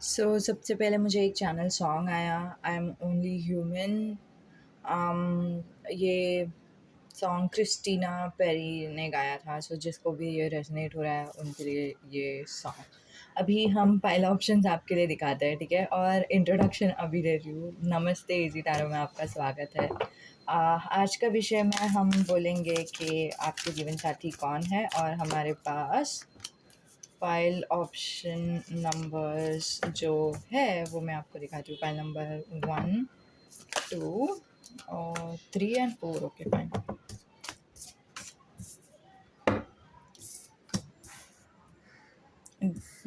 सबसे पहले मुझे एक चैनल सॉन्ग आया आई एम ओनली ह्यूमन। ये सॉन्ग क्रिस्टीना पेरी ने गाया था। जिसको भी ये रेजोनेट हो रहा है उनके लिए ये सॉन्ग। अभी हम पहला ऑप्शन आपके लिए दिखाते हैं, ठीक है। और इंट्रोडक्शन अभी दे रही हूँ। नमस्ते इजी तारों में आपका स्वागत है। आज का विषय में हम बोलेंगे कि आपके जीवन साथी कौन है, और हमारे पास फाइल ऑप्शन नंबर्स जो है वो मैं आपको दिखाती हूँ। फाइल नंबर 1, 2 और 3 and 4। Okay fine.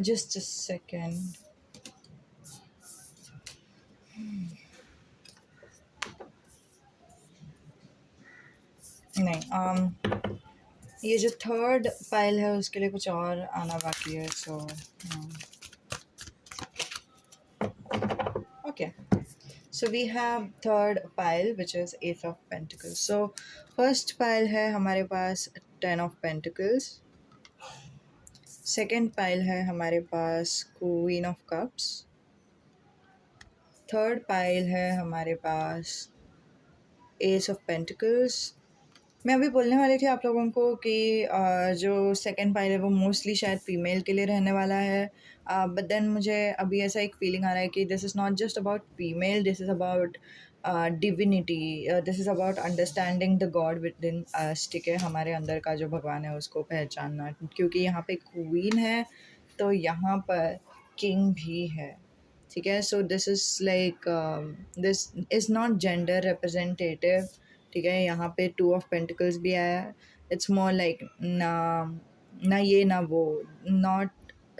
Just a second. नहीं, ये जो थर्ड फाइल है उसके लिए कुछ और आना बाकी है। Okay, so we have third pile which is ace of pentacles. So first pile है हमारे पास 10 of pentacles। सेकेंड पाइल है हमारे पास queen of cups. Third pile है हमारे पास एस ऑफ पेंटिकल्स। मैं अभी बोलने वाली थी आप लोगों को कि जो सेकंड पाइल है वो मोस्टली शायद फीमेल के लिए रहने वाला है, बट देन मुझे अभी ऐसा एक फीलिंग आ रहा है कि this is not just about female, this is about divinity, this is about understanding the god within us, ठीक है। हमारे अंदर का जो भगवान है उसको पहचानना, क्योंकि यहाँ पे क्वीन है तो यहाँ पर किंग भी है, ठीक है। So this is like this is not gender representative, ठीक है। यहाँ पे 2 ऑफ पेंटिकल्स भी आया है। इट्स मोर लाइक ना ना ये ना वो, not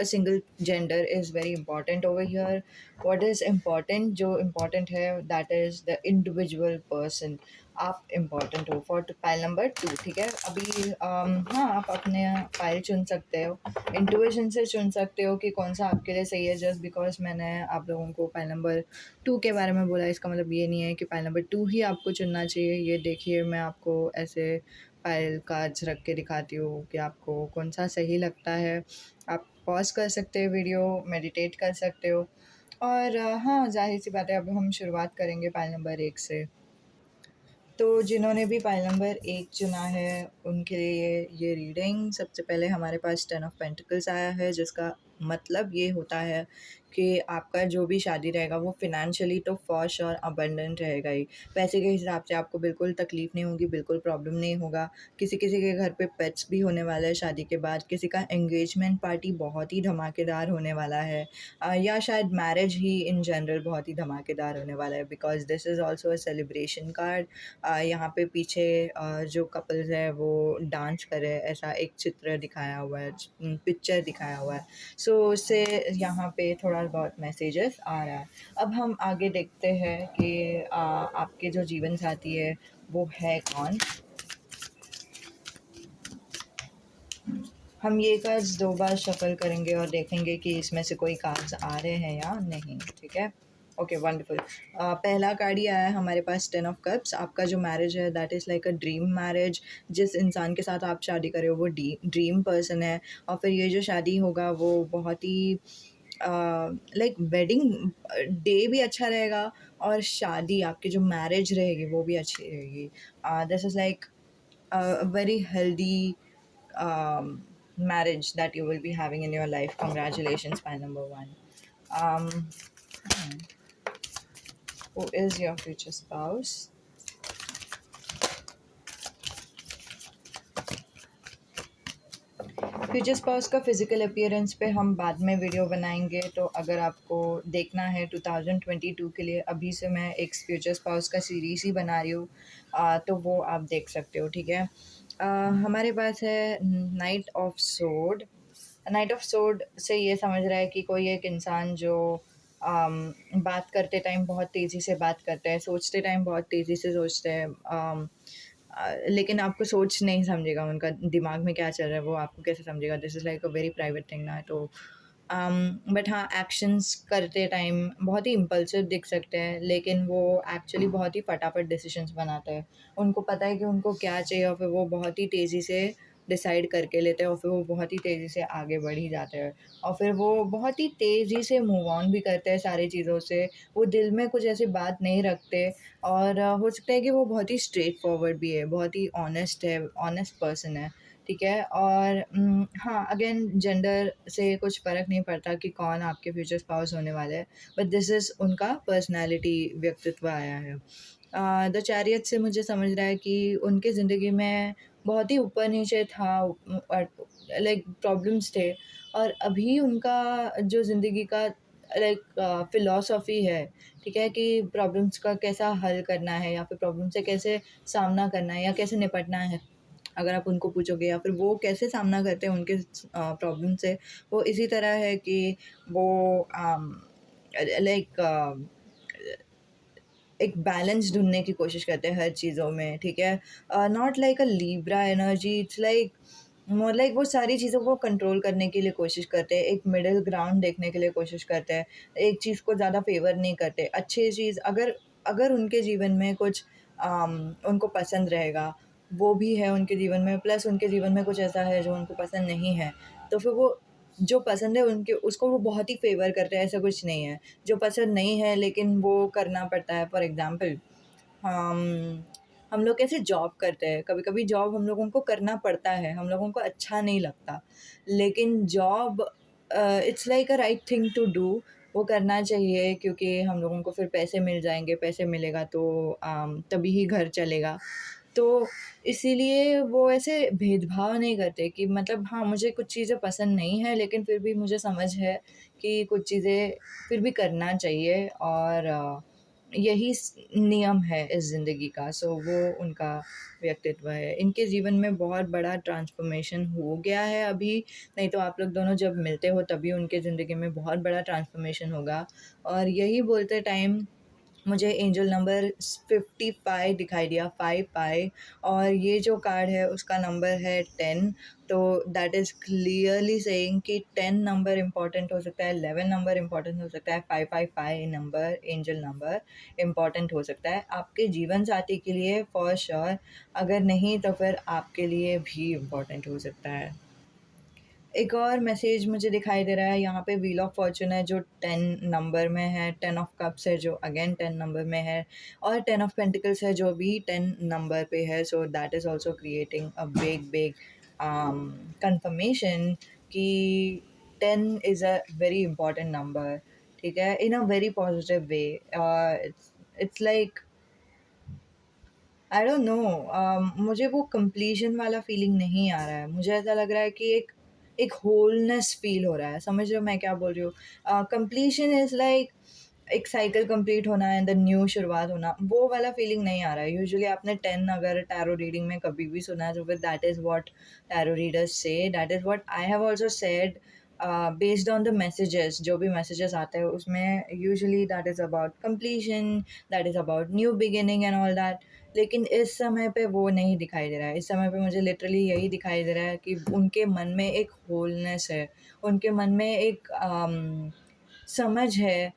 a single gender is very important over here. What is important, जो इम्पॉर्टेंट है that is the individual person. आप इम्पॉर्टेंट हो फॉर फाइल नंबर 2, ठीक है। अभी हाँ, आप अपने फाइल चुन सकते हो, इंट्यूशन से चुन सकते हो कि कौन सा आपके लिए सही है। जस्ट बिकॉज मैंने आप लोगों को फाइल नंबर 2 के बारे में बोला, इसका मतलब ये नहीं है कि फाइल नंबर 2 ही आपको चुनना चाहिए। ये देखिए, मैं आपको ऐसे फाइल कार्ड्स रख के दिखाती हूँ कि आपको कौन सा सही लगता है। आप पॉज कर सकते हो वीडियो, मेडिटेट कर सकते हो। और हाँ, जाहिर सी बात है, अब हम शुरुआत करेंगे फाइल नंबर 1 से। तो जिन्होंने भी फाइल नंबर 1 चुना है उनके लिए ये रीडिंग। सबसे पहले हमारे पास 10 ऑफ पेंटिकल्स आया है, जिसका मतलब ये होता है कि आपका जो भी शादी रहेगा वो फिनेंशियली तो फॉर श्योर अबंडेंट रहेगा ही। पैसे के हिसाब से आपको बिल्कुल तकलीफ़ नहीं होगी, बिल्कुल प्रॉब्लम नहीं होगा। किसी किसी के घर पे पेट्स भी होने वाले हैं शादी के बाद। किसी का एंगेजमेंट पार्टी बहुत ही धमाकेदार होने वाला है, या शायद मैरिज ही इन जनरल बहुत ही धमाकेदार होने वाला है, because this is also a celebration card. यहाँ पे पीछे जो कपल्स है वो डांस कर रहे हैं, ऐसा एक चित्र दिखाया हुआ है, पिक्चर दिखाया हुआ है। सो उससे यहाँ पे थोड़ा बहुत मैसेजेस आ रहा है। अब हम आगे देखते हैं कि आपके जो जीवन साथी है वो है कौन। हम ये कार्ड्स 2 बार शफल करेंगे और देखेंगे कि इसमें से कोई कार्ड्स आ रहे हैं या नहीं, ठीक है। Okay wonderful. पहला कार्ड ही आया है हमारे पास 10 ऑफ कप्स। आपका जो मैरिज है that is like a dream marriage. जिस इंसान के साथ आप शादी कर रहे हो वो ड्रीम पर्सन है, और फिर ये जो शादी होगा वो बहुत ही लाइक वेडिंग डे भी अच्छा रहेगा, और शादी आपकी जो मैरिज रहेगी वो भी अच्छी रहेगी। This is like very healthy marriage that you will be having in your life. Congratulations, pile number 1. Um, who is your future spouse? Future spouse का फिज़िकल अपीयरेंस पे हम बाद में वीडियो बनाएंगे, तो अगर आपको देखना है 2022 के लिए, अभी से मैं एक फ्यूचर स्पाउस का सीरीज़ ही बना रही हूँ, तो वो आप देख सकते हो, ठीक है। हमारे पास है नाइट ऑफ सोड। नाइट ऑफ सोड से ये समझ रहा है कि कोई एक इंसान जो बात करते टाइम बहुत तेज़ी से बात करते हैं, सोचते टाइम बहुत तेज़ी से सोचते हैं, लेकिन आपको सोच नहीं समझेगा, उनका दिमाग में क्या चल रहा है वो आपको कैसे समझेगा। This is like a very private thing ना, तो बट हाँ, एक्शंस करते टाइम बहुत ही इम्पल्सिव दिख सकते हैं, लेकिन वो एक्चुअली बहुत ही फटाफट डिसीजंस बनाते हैं। उनको पता है कि उनको क्या चाहिए और फिर वो बहुत ही तेज़ी से डिसाइड करके लेते हैं और फिर वो बहुत ही तेज़ी से आगे बढ़ ही जाते हैं और फिर वो बहुत ही तेज़ी से मूव ऑन भी करते हैं सारी चीज़ों से। वो दिल में कुछ ऐसी बात नहीं रखते और हो सकता है कि वो बहुत ही स्ट्रेट फॉरवर्ड भी है, बहुत ही ऑनेस्ट है, ऑनेस्ट पर्सन है, ठीक है? और हाँ, अगेन जेंडर से कुछ फ़र्क नहीं पड़ता कि कौन आपके फ्यूचर स्पाउस होने वाले हैं, बट दिस इज़ उनका पर्सनैलिटी व्यक्तित्व आया है। द चैरियट से मुझे समझ रहा है कि उनकी ज़िंदगी में बहुत ही ऊपर-नीचे था लाइक प्रॉब्लम्स थे और अभी उनका जो ज़िंदगी का लाइक फ़िलॉसफ़ी है, ठीक है? कि प्रॉब्लम्स का कैसा हल करना है या फिर प्रॉब्लम से कैसे सामना करना है या कैसे निपटना है। अगर आप उनको पूछोगे या फिर वो कैसे सामना करते हैं उनके प्रॉब्लम से, वो इसी तरह है कि वो लाइक एक बैलेंस ढूँढने की कोशिश करते हैं हर चीज़ों में, ठीक है? Not like a Libra energy, it's like more like वो सारी चीज़ों को कंट्रोल करने के लिए कोशिश करते हैं, एक मिडल ग्राउंड देखने के लिए कोशिश करते हैं, एक चीज़ को ज़्यादा फ़ेवर नहीं करते। अच्छी चीज़ अगर अगर उनके जीवन में कुछ उनको पसंद रहेगा, वो भी है उनके जीवन में, प्लस उनके जीवन में कुछ ऐसा है जो उनको पसंद नहीं है, तो फिर वो जो पसंद है उनके उसको वो बहुत ही फ़ेवर करते हैं, ऐसा कुछ नहीं है। जो पसंद नहीं है लेकिन वो करना पड़ता है। फॉर एग्ज़ाम्पल हम हम लोग कैसे जॉब करते हैं, कभी-कभी जॉब हम लोगों को करना पड़ता है, हम लोगों को अच्छा नहीं लगता। लेकिन job it's like a right thing to do, वो करना चाहिए क्योंकि हम लोगों को फिर पैसे मिल जाएँगे, पैसे मिलेगा तो तभी ही घर चलेगा। तो इसीलिए वो ऐसे भेदभाव नहीं करते कि मतलब हाँ, मुझे कुछ चीज़ें पसंद नहीं है लेकिन फिर भी मुझे समझ है कि कुछ चीज़ें फिर भी करना चाहिए और यही नियम है इस ज़िंदगी का। सो वो उनका व्यक्तित्व है। इनके जीवन में बहुत बड़ा ट्रांसफॉर्मेशन हो गया है अभी, नहीं तो आप लोग दोनों जब मिलते हो तभी उनके ज़िंदगी में बहुत बड़ा ट्रांसफॉर्मेशन होगा और यही बोलते टाइम मुझे एंजल नंबर 55 दिखाई दिया, 5 पाई, और ये जो कार्ड है उसका नंबर है 10। तो दैट इज़ क्लियरली सेइंग कि 10 नंबर इम्पोर्टेंट हो सकता है, 11 नंबर इम्पोर्टेंट हो सकता है, 555 नंबर एंजल नंबर इम्पोर्टेंट हो सकता है आपके जीवन साथी के लिए फॉर श्योर, अगर नहीं तो फिर आपके लिए भी इम्पोर्टेंट हो सकता है। एक और मैसेज मुझे दिखाई दे रहा है यहाँ पे, व्हील ऑफ फॉर्च्यून है जो 10 नंबर में है, 10 ऑफ कप्स है जो अगेन 10 नंबर में है और 10 ऑफ पेंटिकल्स है जो भी 10 नंबर पे है। So that is also creating a big big confirmation कि 10 is a very important number, ठीक है, in a very positive way. It's like I don't know, मुझे वो कंप्लीशन वाला फीलिंग नहीं आ रहा है। मुझे ऐसा लग रहा है कि एक एक होलनेस फ़ील हो रहा है। समझ रहे हो मैं क्या बोल रही हूँ? कंप्लीशन इज़ लाइक एक साइकिल कंप्लीट होना एंड द न्यू शुरुआत होना, वो वाला फीलिंग नहीं आ रहा है। यूजुअली आपने 10 अगर टैरो रीडिंग में कभी भी सुना है तो फिर that is what tarot readers से, that is what I have also said based on the messages, जो भी मैसेजेस आते हैं उसमें usually that is about completion, that is about new beginning and all that. लेकिन इस समय पे वो नहीं दिखाई दे रहा है। इस समय पे मुझे लिटरली यही दिखाई दे रहा है कि उनके मन में एक होलनेस है, उनके मन में एक समझ है,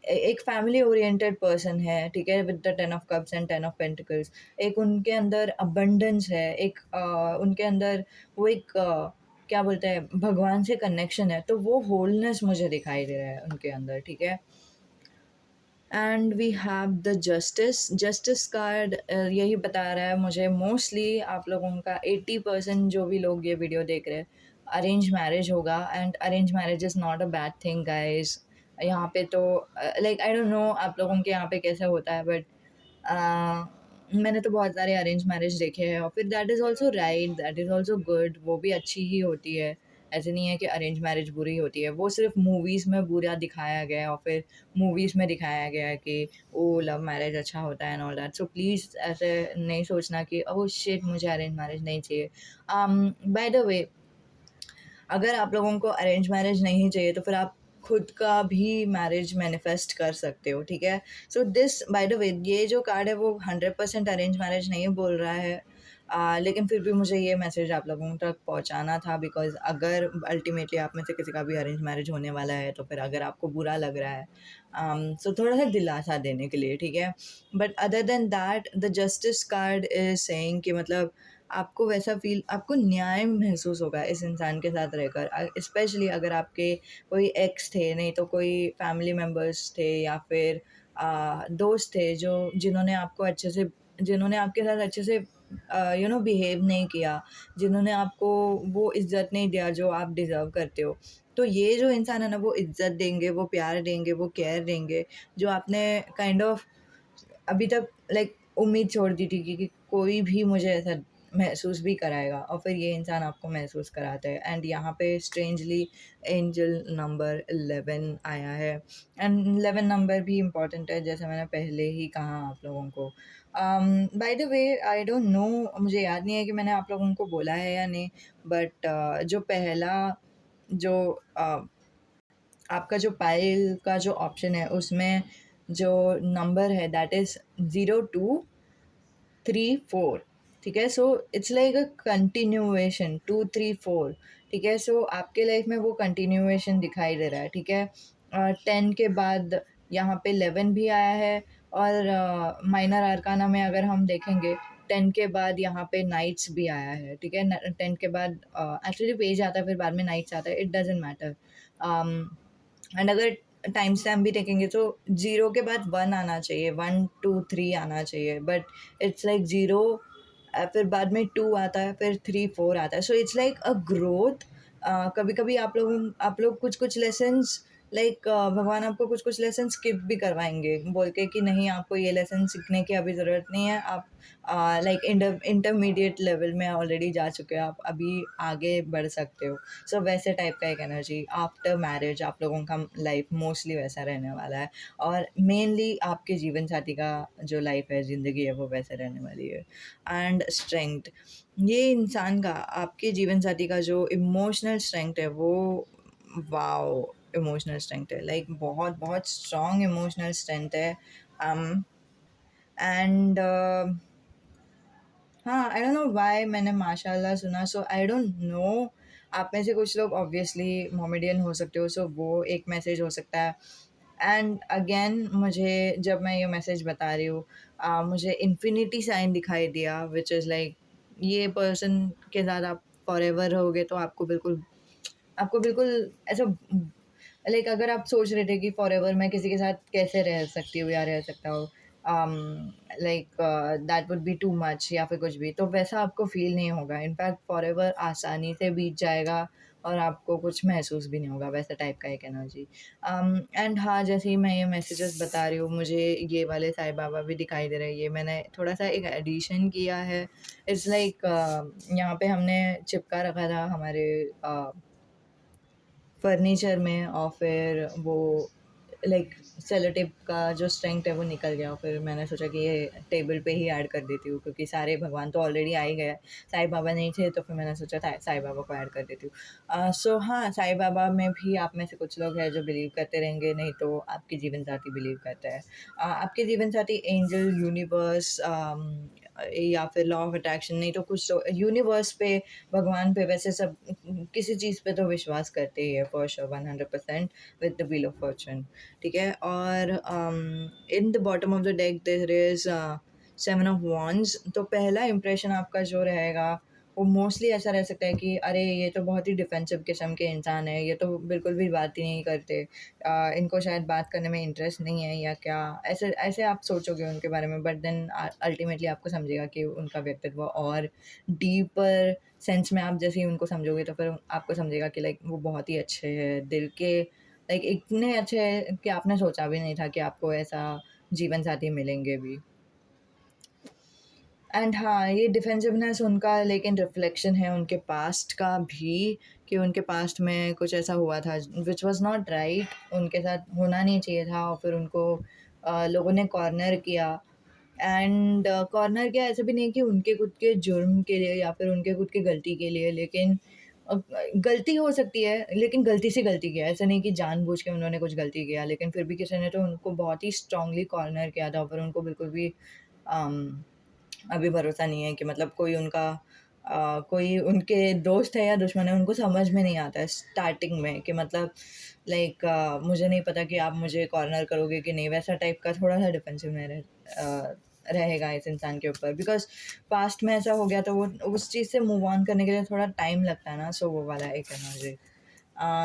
एक फैमिली ओरिएंटेड पर्सन है, ठीक है, with the 10 of cups and 10 of pentacles. एक उनके अंदर अबंडेंस है, एक उनके अंदर वो एक क्या बोलते हैं, भगवान से कनेक्शन है, तो वो होलनेस मुझे दिखाई दे रहा है उनके अंदर, ठीक है। And we have the justice, justice card यही बता रहा है मुझे मोस्टली आप लोगों का 80% जो भी लोग ये वीडियो देख रहे हैं, अरेंज मैरिज होगा and arrange marriage is not a bad thing guys. यहाँ पे तो लाइक आई डोंट नो आप लोगों के यहाँ पे कैसा होता है, बट मैंने तो बहुत सारे अरेंज मैरिज देखे हैं और फिर that is also right, that is also good, वो भी अच्छी ही होती है। ऐसे नहीं है कि अरेंज मैरिज बुरी होती है, वो सिर्फ मूवीज़ में बुरा दिखाया गया है और फिर मूवीज़ में दिखाया गया है कि ओह लव मैरिज अच्छा होता है and all that. So please ऐसे नहीं सोचना कि ओह शिट मुझे अरेंज मैरिज नहीं चाहिए। बाय द वे, अगर आप लोगों को अरेंज मैरिज नहीं चाहिए तो फिर आप खुद का भी मैरिज मैनिफेस्ट कर सकते हो, ठीक है। So this by the way, ये जो कार्ड है वो 100% अरेंज मैरिज नहीं बोल रहा है, लेकिन फिर भी मुझे ये मैसेज आप लोगों तक पहुंचाना था बिकॉज अगर अल्टीमेटली आप में से किसी का भी अरेंज मैरिज होने वाला है तो फिर अगर आपको बुरा लग रहा है, सो थोड़ा सा दिलासा देने के लिए, ठीक है। But other than that the justice card is saying कि मतलब आपको वैसा फ़ील आपको न्याय महसूस होगा इस इंसान के साथ रहकर। स्पेशली अगर आपके कोई एक्स थे, नहीं तो कोई फैमिली मेंबर्स थे या फिर दोस्त थे जो जिन्होंने आपके साथ अच्छे से बिहेव नहीं किया, जिन्होंने आपको वो इज़्ज़त नहीं दिया जो आप डिज़र्व करते हो। तो ये जो इंसान है ना, वो इज़्ज़त देंगे, वो प्यार देंगे, वो केयर देंगे, जो आपने काइंड ऑफ अभी तक उम्मीद छोड़ दी थी कि कोई भी मुझे ऐसा महसूस भी कराएगा, और फिर ये इंसान आपको महसूस कराता है। एंड यहाँ पे स्ट्रेंजली एंजल नंबर 11 आया है। एंड 11 नंबर भी इम्पॉर्टेंट है, जैसे मैंने पहले ही कहा आप लोगों को। By the way, I don't know, मुझे याद नहीं है कि मैंने आप लोगों को बोला है या नहीं, बट जो पहला जो आपका जो पाइल का जो ऑप्शन है उसमें जो नंबर है दैट इज़ 0234, ठीक है। So it's like a continuation 2 3 4, ठीक है। सो आपके लाइफ में वो कंटिन्यूएशन दिखाई दे रहा है, ठीक है। 10 के बाद यहाँ पे 11 भी आया है, और माइनर आर्काना में अगर हम देखेंगे 10 के बाद यहाँ पे नाइट्स भी आया है, ठीक है। 10 के बाद एक्चुअली पेज आता है, फिर बाद में नाइट्स आता है, इट डजेंट मैटर। एंड अगर टाइम स्टैम्प भी देखेंगे तो 0 के बाद 1 आना चाहिए, 1 2 3 आना चाहिए, बट इट्स लाइक 0, फिर बाद में 2 आता है, फिर 3 4 आता है। So it's like a growth. कभी-कभी आप लोग कुछ-कुछ लेसन्स भगवान आपको कुछ-कुछ लेसन स्किप भी करवाएँगे, बोल के कि नहीं, आपको ये लेसन सीखने की अभी ज़रूरत नहीं है, आप इंटरमीडिएट लेवल में ऑलरेडी जा चुके हो, आप अभी आगे बढ़ सकते हो। सो वैसे टाइप का एक एनर्जी आफ्टर मैरिज आप लोगों का लाइफ मोस्टली वैसा रहने वाला है, और मेनली आपके जीवन साथी का जो लाइफ है, ज़िंदगी है, वो वैसे रहने वाली है। एंड स्ट्रेंथ, ये इंसान का, आपके जीवन साथी का जो इमोशनल स्ट्रेंथ है वो, वाओ, इमोशनल स्ट्रेंथ है, बहुत बहुत स्ट्रॉन्ग इमोशनल स्ट्रेंथ है। एंड हाँ, आई डोंट नो व्हाई मैंने माशाल्लाह सुना, सो आई डोंट नो, आप में से कुछ लोग ऑब्वियसली मोमेडियन हो सकते हो, सो वो एक मैसेज हो सकता है। एंड अगेन मुझे जब मैं ये मैसेज बता रही हूँ, मुझे इन्फिनिटी साइन दिखाई दिया, विच इज़ लाइक ये पर्सन के साथ आप फॉरएवर रहोगे, तो आपको बिल्कुल ऐसा अगर आप सोच रहे थे कि फॉरएवर मैं किसी के साथ कैसे रह सकती हूँ या रह सकता हूँ, that would be too much या फिर कुछ भी, तो वैसा आपको फ़ील नहीं होगा। इनफैक्ट फॉरएवर आसानी से बीत जाएगा और आपको कुछ महसूस भी नहीं होगा, वैसा टाइप का एक एनर्जी। एंड हाँ, जैसे ही मैं ये मैसेजेस बता रही हूँ, मुझे ये वाले साईं बाबा भी दिखाई दे रहे हैं। ये मैंने थोड़ा-सा एक एडिशन किया है। इट्स लाइक यहाँ पे हमने चिपका रखा था हमारे फर्नीचर में, और फिर वो सेलो टेप का जो स्ट्रेंथ है वो निकल गया, फिर मैंने सोचा कि ये टेबल पे ही ऐड कर देती हूँ, क्योंकि सारे भगवान तो ऑलरेडी आ ही गए। साईं बाबा नहीं थे, तो फिर मैंने सोचा था साईं बाबा को ऐड कर देती हूँ। सो हाँ, साईं बाबा में भी आप में से कुछ लोग हैं जो बिलीव करते रहेंगे, नहीं तो आपके जीवन साथी बिलीव करता है। आपके जीवन साथी एंजल, यूनिवर्स, या फिर लॉ ऑफ अट्रैक्शन, नहीं तो कुछ तो यूनिवर्स पे, भगवान पे, वैसे सब किसी चीज़ पे तो विश्वास करते ही है for sure, 100% with the wheel of fortune, ठीक है। और in the bottom of the deck there is 7 of wands. तो पहला इंप्रेशन आपका जो रहेगा वो मोस्टली ऐसा रह सकता है कि अरे ये तो बहुत ही डिफेंसिव किस्म के इंसान है, ये तो बिल्कुल भी बात ही नहीं करते, इनको शायद बात करने में इंटरेस्ट नहीं है या क्या, ऐसे ऐसे आप सोचोगे उनके बारे में। बट देन अल्टीमेटली आपको समझेगा कि उनका व्यक्तित्व और डीपर सेंस में आप जैसे ही उनको समझोगे, तो फिर आपको समझेगा कि वो बहुत ही अच्छे हैं दिल के, इतने अच्छे हैं कि आपने सोचा भी नहीं था कि आपको ऐसा जीवन साथी मिलेंगे भी। एंड हाँ, ये डिफेंसिवनेस उनका लेकिन रिफ्लेक्शन है उनके पास्ट का भी, कि उनके पास्ट में कुछ ऐसा हुआ था विच वाज़ नॉट राइट, उनके साथ होना नहीं चाहिए था, और फिर उनको लोगों ने कॉर्नर किया। एंड कॉर्नर किया ऐसा भी नहीं कि उनके खुद के जुर्म के लिए या फिर उनके खुद की गलती के लिए, लेकिन गलती हो सकती है, लेकिन गलती से गलती किया, ऐसा नहीं कि जानबूझ के उन्होंने कुछ गलती किया, लेकिन फिर भी किसी ने तो उनको बहुत ही स्ट्रांगली कॉर्नर किया था, फिर उनको बिल्कुल भी अम, अभी भरोसा नहीं है कि मतलब कोई उनके दोस्त है या दुश्मन है, उनको समझ में नहीं आता है स्टार्टिंग में कि मतलब मुझे नहीं पता कि आप मुझे कॉर्नर करोगे कि नहीं, वैसा टाइप का थोड़ा-सा डिफेंसिव में रहेगा इस इंसान के ऊपर, बिकॉज पास्ट में ऐसा हो गया तो वो उस चीज़ से मूव ऑन करने के लिए थोड़ा टाइम लगता है ना, सो वो वाला एक एनर्जी।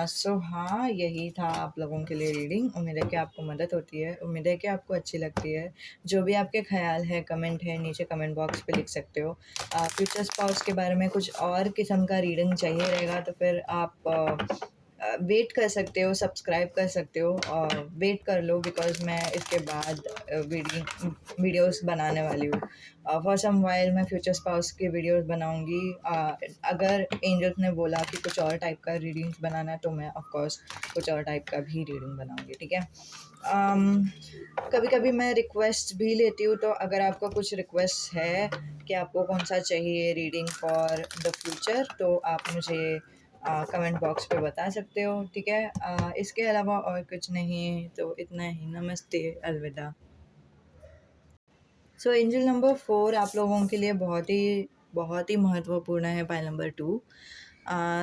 सो हाँ, यही था आप लोगों के लिए रीडिंग। उम्मीद है कि आपको मदद होती है, उम्मीद है कि आपको अच्छी लगती है। जो भी आपके ख्याल है, कमेंट है, नीचे कमेंट बॉक्स पे लिख सकते हो। फ्यूचर स्पाउस के बारे में कुछ और किस्म का रीडिंग चाहिए रहेगा तो फिर आप वेट कर सकते हो, सब्सक्राइब कर सकते हो और वेट कर लो, बिकॉज मैं इसके बाद वीडियोस बनाने वाली हूँ। फॉर सम वाइल मैं फ्यूचर स्पाउस की वीडियोस बनाऊंगी। अगर एंजल्स ने बोला कि कुछ और टाइप का रीडिंग्स बनाना है तो मैं ऑफ कोर्स कुछ और टाइप का भी रीडिंग बनाऊंगी, ठीक है। कभी कभी मैं रिक्वेस्ट भी लेती हूँ, तो अगर आपका कुछ रिक्वेस्ट है कि आपको कौन सा चाहिए रीडिंग फॉर द फ्यूचर, तो आप मुझे कमेंट बॉक्स पे बता सकते हो, ठीक है। इसके अलावा और कुछ नहीं, तो इतना ही। नमस्ते, अलविदा। सो एंजल नंबर 4 आप लोगों के लिए बहुत ही महत्वपूर्ण है, पाइल नंबर 2।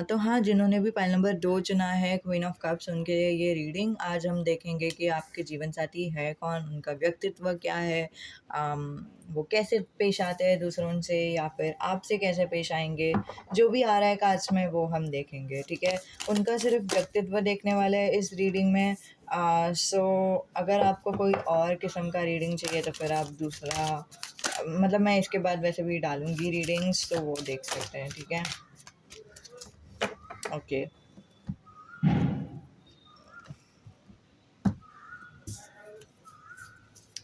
तो हाँ, जिन्होंने भी पाइल नंबर 2 चुना है, क्वीन ऑफ कप्स, उनके लिए ये रीडिंग। आज हम देखेंगे कि आपके जीवन साथी है कौन, उनका व्यक्तित्व क्या है, आम, वो कैसे पेश आते हैं दूसरों से, या फिर आपसे कैसे पेश आएंगे। जो भी आ रहा है कार्ड्स में वो हम देखेंगे, ठीक है। उनका सिर्फ व्यक्तित्व देखने वाले हैं इस रीडिंग में। सो अगर आपको कोई और किस्म का रीडिंग चाहिए तो फिर आप दूसरा, मतलब मैं इसके बाद वैसे भी डालूंगी रीडिंग्स, तो वो देख सकते हैं, ठीक है। ओके,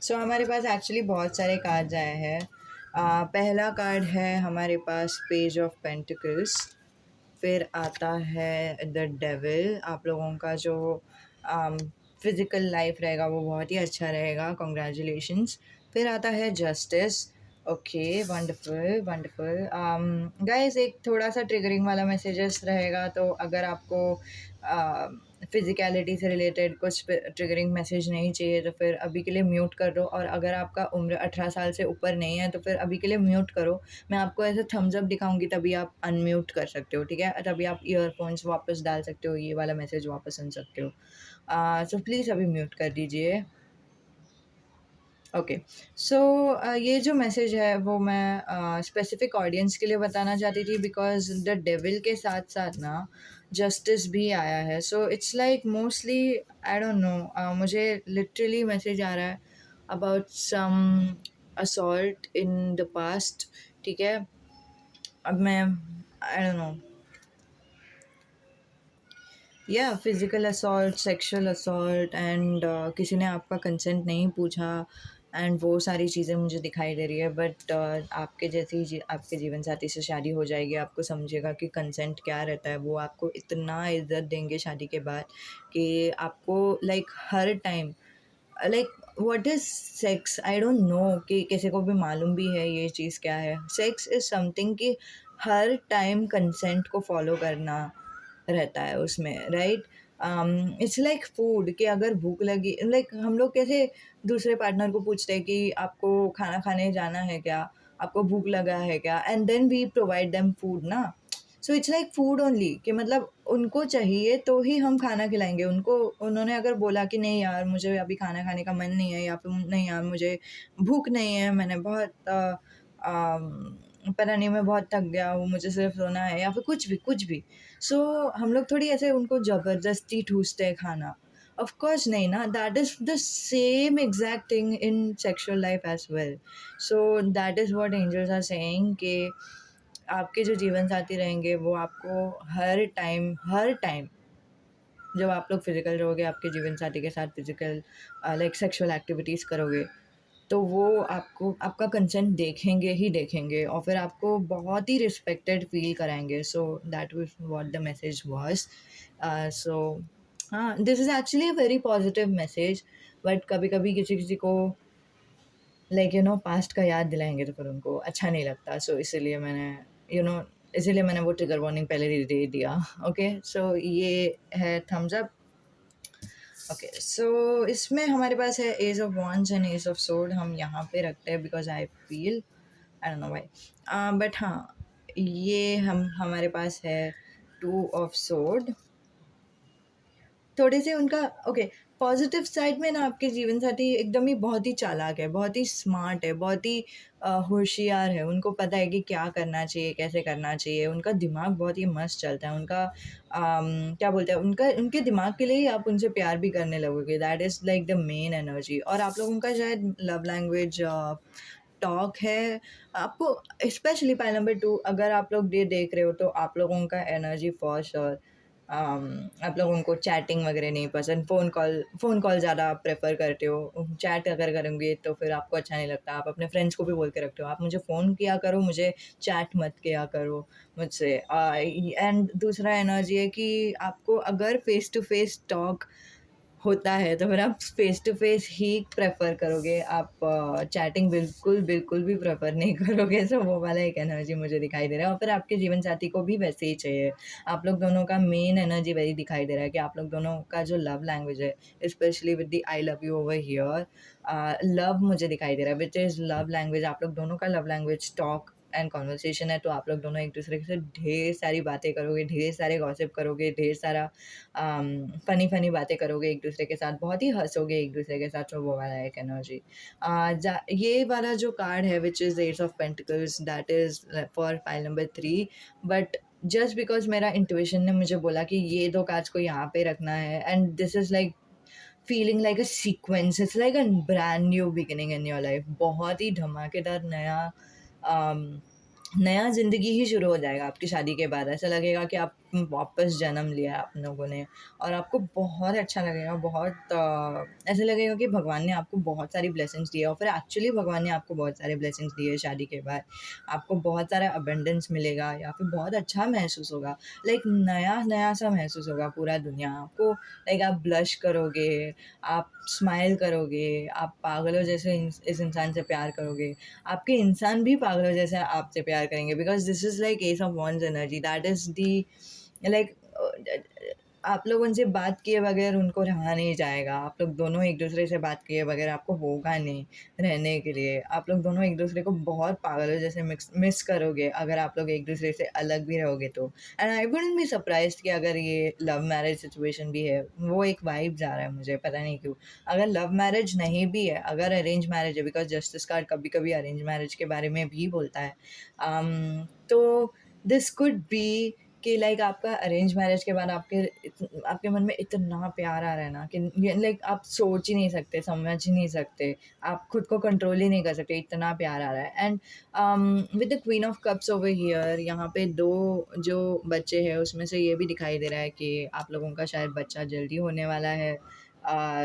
सो हमारे पास एक्चुअली बहुत सारे कार्ड्स आए हैं। पहला कार्ड है हमारे पास पेज ऑफ पेंटिकल्स, फिर आता है द डेविल। आप लोगों का जो फिज़िकल लाइफ रहेगा वो बहुत ही अच्छा रहेगा, कॉन्ग्रेचुलेशंस। फिर आता है justice. Okay, wonderful wonderful. Guys, एक थोड़ा सा ट्रिगरिंग वाला मैसेजेस रहेगा, तो अगर आपको फिज़िकलिटी से रिलेटेड कुछ ट्रिगरिंग मैसेज नहीं चाहिए तो फिर अभी के लिए म्यूट कर दो, और अगर आपका उम्र 18 साल से ऊपर नहीं है तो फिर अभी के लिए म्यूट करो। मैं आपको ऐसे थम्स अप दिखाऊंगी तभी आप अनम्यूट कर सकते हो, ठीक है। तभी आप ईयरफोन्स वापस डाल सकते हो, ये वाला मैसेज वापस सुन सकते हो। सो प्लीज़ अभी म्यूट कर दीजिए। ओके, सो ये जो मैसेज है वो मैं स्पेसिफिक ऑडियंस के लिए बताना चाहती थी, बिकॉज द डेविल के साथ साथ ना जस्टिस भी आया है। So it's like mostly, I don't know, मुझे लिटरली मैसेज आ रहा है about some assault in the past, ठीक है। अब मैं, आई डोंट नो, या physical assault, sexual assault, and किसी ने आपका कंसेंट नहीं पूछा, एंड वो सारी चीज़ें मुझे दिखाई दे रही है। बट आपके जैसे ही आपके जीवन साथी से शादी हो जाएगी, आपको समझेगा कि कंसेंट क्या रहता है। वो आपको इतना इज्जत देंगे शादी के बाद कि आपको like her time, like what is sex, I don't no कि किसी को भी मालूम भी है ये चीज़ क्या है। सेक्स इज़ समथिंग कि हर टाइम कंसेंट को फॉलो करना रहता है उसमें, राइट। इट्स लाइक फूड, कि अगर भूख लगी, लाइक हम लोग कैसे दूसरे पार्टनर को पूछते हैं कि आपको खाना खाने जाना है क्या, आपको भूख लगा है क्या, and then we provide them food ना। So it's like food only, कि मतलब उनको चाहिए तो ही हम खाना खिलाएंगे उनको। उन्होंने अगर बोला कि नहीं यार मुझे अभी खाना खाने का मन नहीं है, या फिर नहीं यार मुझे भूख नहीं है, मैंने बहुत पता नहीं, मैं बहुत थक गया हूँ, मुझे सिर्फ सोना है, या फिर कुछ भी। सो हम लोग थोड़ी ऐसे उनको ज़बरदस्ती ठूसते हैं खाना। ऑफ कोर्स नहीं ना, that is the same exact thing in sexual life as well. So that is what angels are saying, कि आपके जो जीवन साथी रहेंगे वो आपको हर टाइम जब आप लोग फिजिकल रहोगे आपके जीवन साथी के साथ, फिजिकल लाइक सेक्सुअल एक्टिविटीज़ करोगे, तो वो आपको आपका कंसेंट देखेंगे ही देखेंगे, और फिर आपको बहुत ही रिस्पेक्टेड फील कराएंगे। So that was what the message was. So हाँ, this is actually a very positive message. But कभी कभी किसी किसी को लाइक पास्ट का याद दिलाएंगे तो फिर उनको अच्छा नहीं लगता। सो इसीलिए मैंने यू नो इसीलिए मैंने वो ट्रिगर वार्निंग पहले ही दे दिया। ओके, सो ये है थम्स अप। ओके, सो इसमें हमारे पास है ace of wands and ace of sword, हम यहाँ पे रखते हैं because I feel, I don't know why, but हाँ, ये हमारे पास है टू ऑफ सोर्ड। थोड़े से उनका, ओके, पॉज़िटिव साइड में ना आपके जीवनसाथी एकदम ही बहुत ही चालाक है, बहुत ही स्मार्ट है, बहुत ही होशियार है। उनको पता है कि क्या करना चाहिए, कैसे करना चाहिए। उनका दिमाग बहुत ही मस्त चलता है। उनका क्या बोलते हैं, उनका उनके दिमाग के लिए ही आप उनसे प्यार भी करने लगोगे। That is like the main energy. और आप लोगों का शायद लव लैंग्वेज टॉक है। आपको स्पेशली पॉइंट नंबर 2, अगर आप लोग ये देख रहे हो तो आप लोगों का एनर्जी फॉर श्योर, आप लोगों को चैटिंग वगैरह नहीं पसंद, फ़ोन कॉल ज़्यादा आप प्रेफ़र करते हो। चैट अगर करेंगे तो फिर आपको अच्छा नहीं लगता। आप अपने फ्रेंड्स को भी बोल के रखते हो, आप मुझे फ़ोन किया करो, मुझे चैट मत किया करो मुझसे। एंड दूसरा एनर्जी है कि आपको अगर फ़ेस टू फ़ेस टॉक होता है, तो फिर आप फ़ेस टू फ़ेस ही प्रेफ़र करोगे, आप चैटिंग बिल्कुल भी प्रेफ़र नहीं करोगे। सो वो वाला एक एनर्जी मुझे दिखाई दे रहा है और फिर आपके जीवन साथी को भी वैसे ही चाहिए। आप लोग दोनों का मेन एनर्जी वही दिखाई दे रहा है कि आप लोग दोनों का जो लव लैंग्वेज है, specially with the I love you over here, love मुझे दिखाई दे रहा है, व्हिच इज़ लव लैंग्वेज। आप लोग दोनों का love language talk and conversation है, तो आप लोग दोनों एक-दूसरे से ढेर सारी बातें करोगे, ढेर सारे गॉसिप करोगे, ढेर सारा फ़नी बातें करोगे एक-दूसरे के साथ, बहुत ही हँसोगे एक-दूसरे के साथ, तो वो वाला एक एनर्जी। ये वाला जो कार्ड है which is S of pentacles, that is for pile number 3, but just because मेरा इंट्यूशन ने मुझे बोला कि ये 2 कार्ड्स को यहाँ पे रखना है, and this is like feeling like a sequence, it's like a brand new beginning in your life. बहुत ही धमाकेदार अम, नया ज़िंदगी ही शुरू हो जाएगा आपकी शादी के बाद। ऐसा लगेगा कि आप वापस जन्म लिया है आप लोगों ने, और आपको बहुत अच्छा लगेगा, बहुत ऐसा लगेगा कि भगवान ने आपको बहुत सारी ब्लेसिंग्स दी है, और फिर एक्चुअली भगवान ने आपको बहुत सारे ब्लेसिंग्स दिए हैं शादी के बाद। आपको बहुत सारा अबंडेंस मिलेगा या फिर बहुत अच्छा महसूस होगा, लाइक नया-नया सा महसूस होगा पूरा दुनिया आपको। लाइक आप ब्लश करोगे, आप स्माइल करोगे, आप पागलों जैसे इस इंसान से प्यार करोगे। आपके इंसान भी पागलों जैसे आपसे प्यार करेंगे, because this is like S of wands energy, that is the like आप लोग उनसे बात किए बगैर उनको रहा नहीं जाएगा। आप लोग दोनों एक-दूसरे से बात किए बगैर आपको होगा नहीं रहने के लिए। आप लोग दोनों एक-दूसरे को बहुत पागलों जैसे मिस करोगे अगर आप लोग एक-दूसरे से अलग भी रहोगे तो। And I wouldn't B surprised कि अगर ये लव मैरिज सिचुएशन भी है, वो एक वाइब्स आ रहा है मुझे, पता नहीं क्यों। अगर लव मैरिज नहीं भी है, अगर अरेंज मैरिज है, बिकॉज़ जस्टिस कार्ड कभी-कभी अरेंज मैरिज के बारे में भी बोलता है। तो दिस कुड बी कि लाइक आपका अरेंज मैरिज के बाद आपके मन में इतना प्यार आ रहा है ना कि ये लाइक आप सोच ही नहीं सकते, समझ ही नहीं सकते, आप खुद को कंट्रोल ही नहीं कर सकते, इतना प्यार आ रहा है। And with the queen of cups over here, यहाँ पे 2 जो बच्चे हैं उसमें से ये भी दिखाई दे रहा है कि आप लोगों का शायद बच्चा जल्दी होने वाला है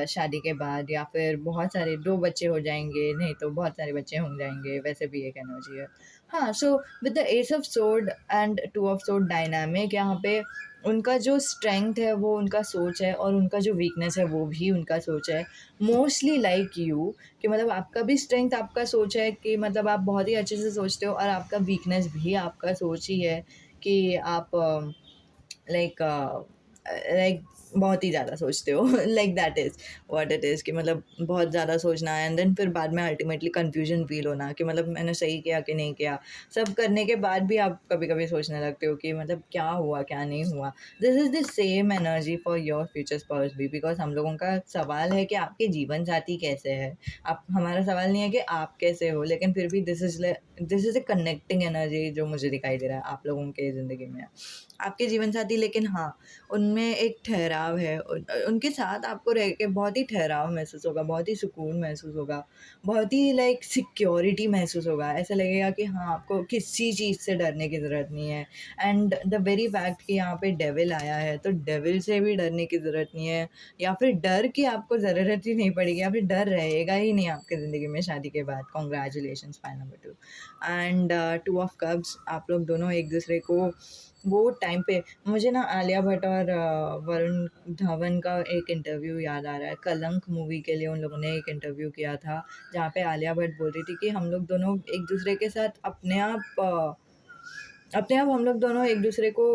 शादी के बाद, या फिर बहुत सारे 2 बच्चे हो जाएँगे, नहीं तो बहुत सारे बच्चे हो जाएँगे, वैसे भी एक एनर्जी है। हाँ, so with the S of sword and two of sword dynamic, यहाँ पे उनका जो स्ट्रेंथ है वो उनका सोच है, और उनका जो वीकनेस है वो भी उनका सोच है। मोस्टली लाइक यू, कि मतलब आपका भी स्ट्रेंथ आपका सोच है कि मतलब आप बहुत ही अच्छे से सोचते हो, और आपका वीकनेस भी आपका सोच ही है कि आप लाइक लाइक बहुत ही ज़्यादा सोचते हो। Like that is what it is, कि मतलब बहुत ज़्यादा सोचना एंड देन फिर बाद में अल्टीमेटली कन्फ्यूजन फ़ील होना कि मतलब मैंने सही किया कि नहीं किया। सब करने के बाद भी आप कभी-कभी सोचने लगते हो कि मतलब क्या हुआ, क्या नहीं हुआ। This is the same energy for your future spouse भी, बिकॉज़ हम लोगों का सवाल है कि आपके जीवन साथी कैसे है? आप हमारा सवाल नहीं है कि आप कैसे हो, लेकिन फिर भी this is a connecting energy जो मुझे दिखाई दे रहा है आप लोगों के ज़िंदगी में। आपके जीवन साथी, लेकिन हाँ, उनमें एक ठहराव है। उनके साथ आपको रह के बहुत ही ठहराव महसूस होगा, बहुत ही सुकून महसूस होगा, बहुत ही लाइक सिक्योरिटी महसूस होगा। ऐसा लगेगा कि हाँ, आपको किसी चीज़ से डरने की ज़रूरत नहीं है। एंड द वेरी फैक्ट कि यहाँ पे डेविल आया है, तो डेविल से भी डरने की ज़रूरत नहीं है, या फिर डर की आपको ज़रूरत ही नहीं पड़ेगी, या फिर डर रहेगा ही नहीं आपकी ज़िंदगी में शादी के बाद। Congratulations pi number 2। And two of cups, आप लोग दोनों एक-दूसरे को वो टाइम पे, मुझे ना आलिया भट्ट और वरुण धवन का एक इंटरव्यू याद आ रहा है। कलंक मूवी के लिए उन लोगों ने एक इंटरव्यू किया था, जहाँ पे आलिया भट्ट बोल रही थी कि हम लोग दोनों एक-दूसरे के साथ अपने आप हम लोग दोनों एक-दूसरे को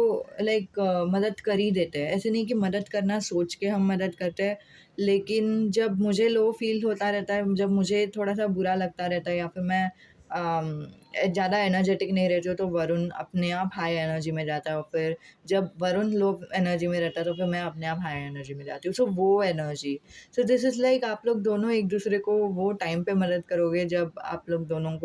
लाइक मदद कर ही देते हैं। ऐसे नहीं कि मदद करना सोच के हम मदद करते हैं, लेकिन जब मुझे लो फ़ील होता रहता है, जब मुझे थोड़ा-सा बुरा लगता रहता है, या फिर मैं ज़्यादा एनर्जेटिक नहीं रहते हो तो वरुण अपने आप हाई एनर्जी में जाता है, और फिर जब वरुण लो एनर्जी में रहता है तो फिर मैं अपने आप हाई एनर्जी में जाती हूँ। सो वो energy, so this is like आप लोग दोनों एक दूसरे को वो टाइम पे मदद करोगे जब आप लोग दोनों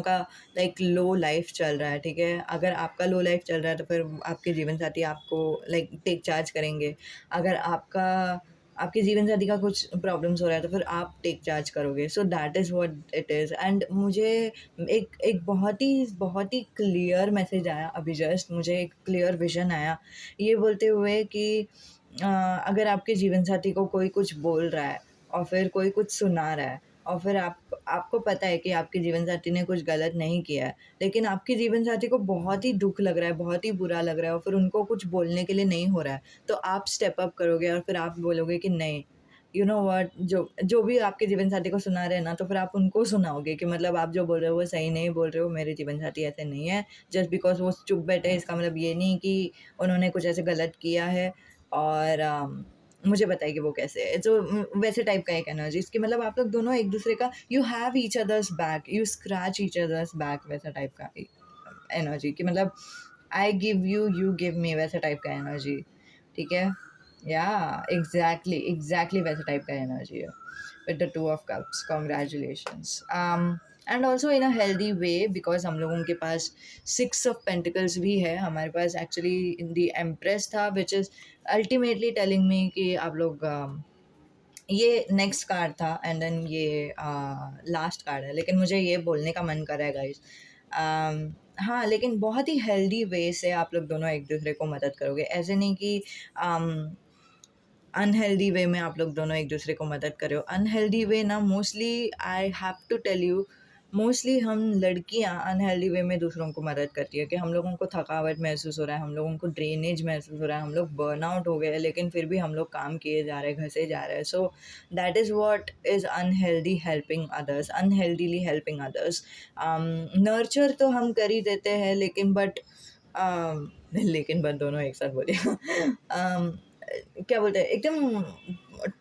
का लाइक लो लाइफ चल रहा है, ठीक है? अगर आपका लो लाइफ चल रहा है तो फिर आपके जीवन साथी आपको लाइक टेक चार्ज करेंगे। अगर आपके जीवन साथी का कुछ प्रॉब्लम्स हो रहा है तो फिर आप टेक चार्ज करोगे। सो that is what it is. And मुझे एक बहुत ही क्लियर मैसेज आया अभी जस्ट, मुझे एक क्लियर विज़न आया, ये बोलते हुए कि अगर आपके जीवन साथी को कोई कुछ बोल रहा है और फिर कोई कुछ सुना रहा है, और फिर आपको पता है कि आपके जीवन साथी ने कुछ गलत नहीं किया है, लेकिन आपके जीवन साथी को बहुत ही दुःख लग रहा है, बहुत ही बुरा लग रहा है और फिर उनको कुछ बोलने के लिए नहीं हो रहा है, तो आप स्टेप अप करोगे और फिर आप बोलोगे कि नहीं, यू नो व्हाट, जो जो भी आपके जीवन साथी को सुना रहे हैं ना, तो फिर आप उनको सुनाओगे कि मतलब आप जो बोल रहे हो वो सही नहीं बोल रहे हो, मेरे जीवन साथी ऐसे नहीं है। जस्ट बिकॉज़ वो चुप बैठे हैं इसका मतलब ये नहीं कि उन्होंने कुछ ऐसे गलत किया है, और मुझे पता है कि वो कैसे है। तो वैसे टाइप का एक एनर्जी, इसकी मतलब आप लोग दोनों एक-दूसरे का you have each others back, you scratch each others back, वैसा टाइप का एनर्जी कि मतलब I give you, you give me, वैसा टाइप का एनर्जी, ठीक है? या एग्ज़ैक्टली वैसा टाइप का एनर्जी है with the two of cups. Congratulations. And also in a healthy way, because हम लोगों के पास 6 ऑफ पेंटिकल्स भी है। हमारे पास एक्चुअली द एम्प्रेस था, which is ultimately telling me कि आप लोग ये नेक्स्ट कार्ड था एंड देन ये लास्ट कार्ड है, लेकिन मुझे ये बोलने का मन कर रहा है गाइस। हाँ, लेकिन बहुत ही हेल्दी वे से आप लोग दोनों एक दूसरे को मदद करोगे, ऐसे नहीं कि अनहेल्दी वे में आप लोग दोनों एक दूसरे को मदद कर रहे हो। अनहेल्दी वे ना, mostly I have to tell you, mostly हम लड़कियां अनहेल्दी वे में दूसरों को मदद करती है कि हम लोगों को थकावट महसूस हो रहा है, हम लोगों को ड्रेनेज महसूस हो रहा है, हम लोग बर्नआउट हो गए हैं, लेकिन फिर भी हम लोग काम किए जा रहे हैं, घसे जा रहे हैं। So that is what is unhealthy helping others, unhealthily helping others. Nurture तो हम कर ही देते हैं, लेकिन दोनों एक साथ बोले क्या बोलते हैं, एकदम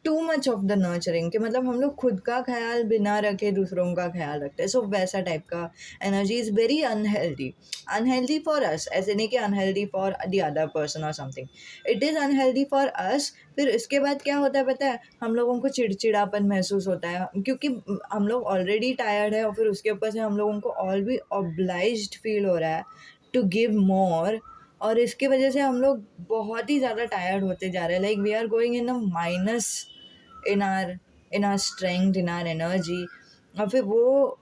too much of the nurturing, कि मतलब हम लोग खुद का ख्याल बिना रखे दूसरों का ख्याल रखते हैं। सो वैसा टाइप का energy is very unhealthy, unhealthy for us, ऐसे नहीं कि unhealthy for the other person और something, it is unhealthy for us. फिर इसके बाद क्या होता है पता है, हम लोगों को चिड़चिड़ापन महसूस होता है क्योंकि हम लोग ऑलरेडी टायर्ड है, और फिर उसके ऊपर से हम लोगों को ऑल भी ऑब्लाइज्ड फील हो रहा है टू गिव मोर, और इसकी वजह से हम लोग बहुत ही ज़्यादा टायर्ड होते जा रहे हैं, like we are going in a minus in our strength, in our energy. और फिर वो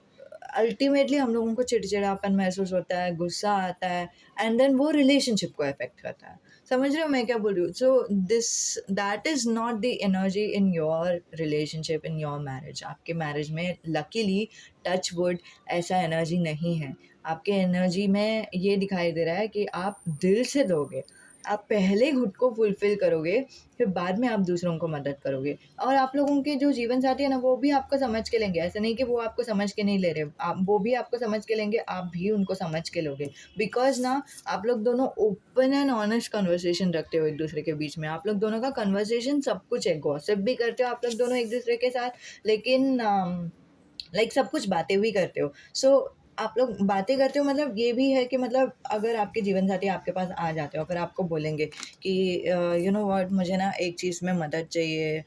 अल्टीमेटली हम लोगों को चिड़चिड़ापन महसूस होता है, गुस्सा आता है, एंड देन वो रिलेशनशिप को अफेक्ट करता है। समझ रहे हो मैं क्या बोल रही हूँ? So this that is not the energy in your relationship, in your marriage. आपके मैरिज में लकीली, टच वुड, ऐसा एनर्जी नहीं है। आपके एनर्जी में ये दिखाई दे रहा है कि आप दिल से दोगे, आप पहले खुद को फुलफ़िल करोगे, फिर बाद में आप दूसरों को मदद करोगे। और आप लोगों के जो जीवन साथी है ना, वो भी आपको समझ के लेंगे, ऐसा नहीं कि वो आपको समझ के नहीं ले रहे, आप वो भी आपको समझ के लेंगे, आप भी उनको समझ के लोगे। बिकॉज़ ना, आप लोग दोनों ओपन एंड ऑनेस्ट कन्वर्सेशन रखते हो एक दूसरे के बीच में, आप लोग दोनों का कन्वर्सेशन सब कुछ है, गॉसिप भी करते हो आप लोग दोनों एक दूसरे के साथ, लेकिन लाइक सब कुछ बातें भी करते हो। सो आप लोग बातें करते हो, मतलब ये भी है कि मतलब अगर आपके जीवन साथी आपके पास आ जाते हो, फिर आपको बोलेंगे कि यू नो व्हाट, मुझे ना एक चीज़ में मदद चाहिए,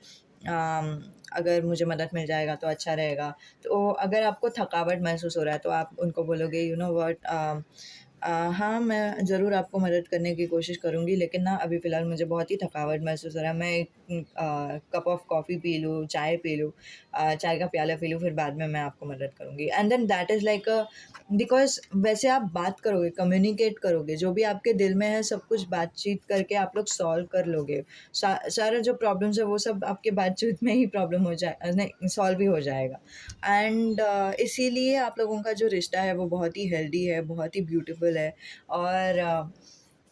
अगर मुझे मदद मिल जाएगा तो अच्छा रहेगा। तो अगर आपको थकावट महसूस हो रहा है तो आप उनको बोलोगे, यू नो व्हाट, हाँ, मैं ज़रूर आपको मदद करने की कोशिश करूँगी, लेकिन ना अभी फ़िलहाल मुझे बहुत ही थकावट महसूस हो रहा है। मैं एक कप ऑफ कॉफ़ी पी लूँ, चाय पी लूँ, चाय का प्याला पी लूँ, फिर बाद में मैं आपको मदद करूँगी। And then that is like because वैसे आप बात करोगे, कम्युनिकेट करोगे, जो भी आपके दिल में है सब कुछ बातचीत करके आप लोग सॉल्व कर लोगे। सारा जो प्रॉब्लम्स है वो सब आपके बातचीत में ही प्रॉब्लम हो जाए, नहीं, सॉल्व भी हो जाएगा। एंड इसीलिए आप लोगों का जो रिश्ता है वो बहुत ही हेल्दी है, बहुत ही ब्यूटीफुल है। और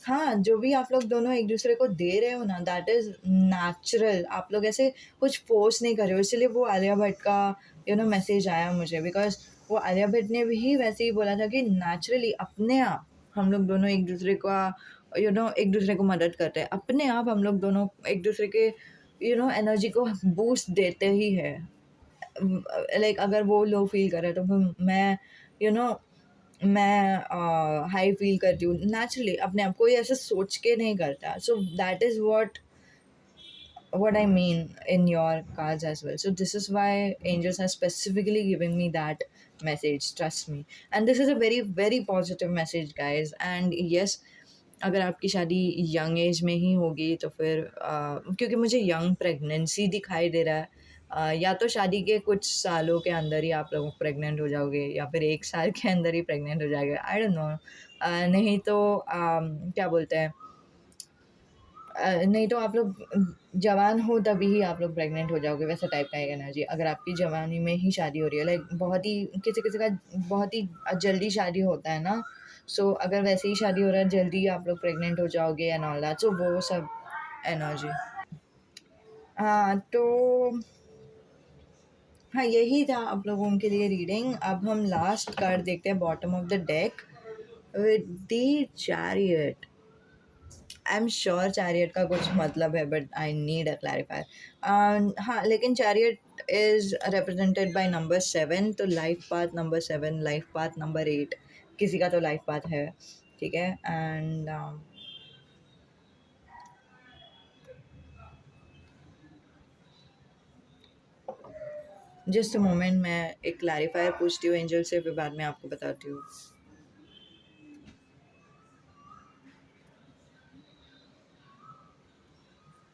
हाँ, जो भी आप लोग दोनों एक-दूसरे को दे रहे हो ना, दैट इज़ नेचुरल। आप लोग ऐसे कुछ फ़ोर्स नहीं कर रहे हो, इसलिए वो आलिया भट्ट का मैसेज आया मुझे, बिकॉज़ वो आलिया भट्ट ने भी वैसे ही बोला था कि नेचुरली अपने आप हम लोग दोनों एक-दूसरे का एक-दूसरे को मदद करते हैं। अपने आप हम लोग दोनों एक-दूसरे के एनर्जी को बूस्ट देते ही हैं। लाइक अगर वो लो फील कर रहा है तो फिर मैं यू नो मैं हाई फील करती हूँ नेचुरली, अपने आप को ये ऐसे सोच के नहीं करता, सो that is what I mean in your cards as well. So this is why angels are specifically giving me that message. Trust me, and this is a very very positive message, guys. And yes, अगर आपकी शादी young age में ही होगी तो फिर क्योंकि मुझे young pregnancy दिखाई दे रहा है, या तो शादी के कुछ सालों के अंदर ही आप लोग प्रेग्नेंट हो जाओगे या फिर 1 साल के अंदर ही प्रेग्नेंट हो जाएगा, आई डोंट नो। नहीं तो क्या बोलते हैं, नहीं तो आप लोग जवान हो तभी ही आप लोग प्रेग्नेंट हो जाओगे, वैसा टाइप का एक एनर्जी। अगर आपकी जवानी में ही शादी हो रही है, लाइक बहुत ही किसी-किसी का बहुत ही जल्दी शादी होता है ना, सो अगर वैसे ही शादी हो रहा है, जल्दी आप लोग प्रेग्नेंट हो जाओगे एंड ऑल दैट, सो वो सब एनर्जी। हाँ, तो हाँ, यही था आप लोगों के लिए रीडिंग। अब हम लास्ट कार्ड देखते हैं bottom of the deck with the chariot. I am sure chariot का कुछ मतलब है, but I need a clarifier. हाँ, लेकिन chariot is represented by number 7, तो life path number 7, life path number 8, किसी का तो लाइफ पाथ है, ठीक है। एंड जस्ट अ मोमेंट, मैं एक क्लैरिफायर पूछती हूँ एंजल से, फिर बाद में आपको बताती हूँ।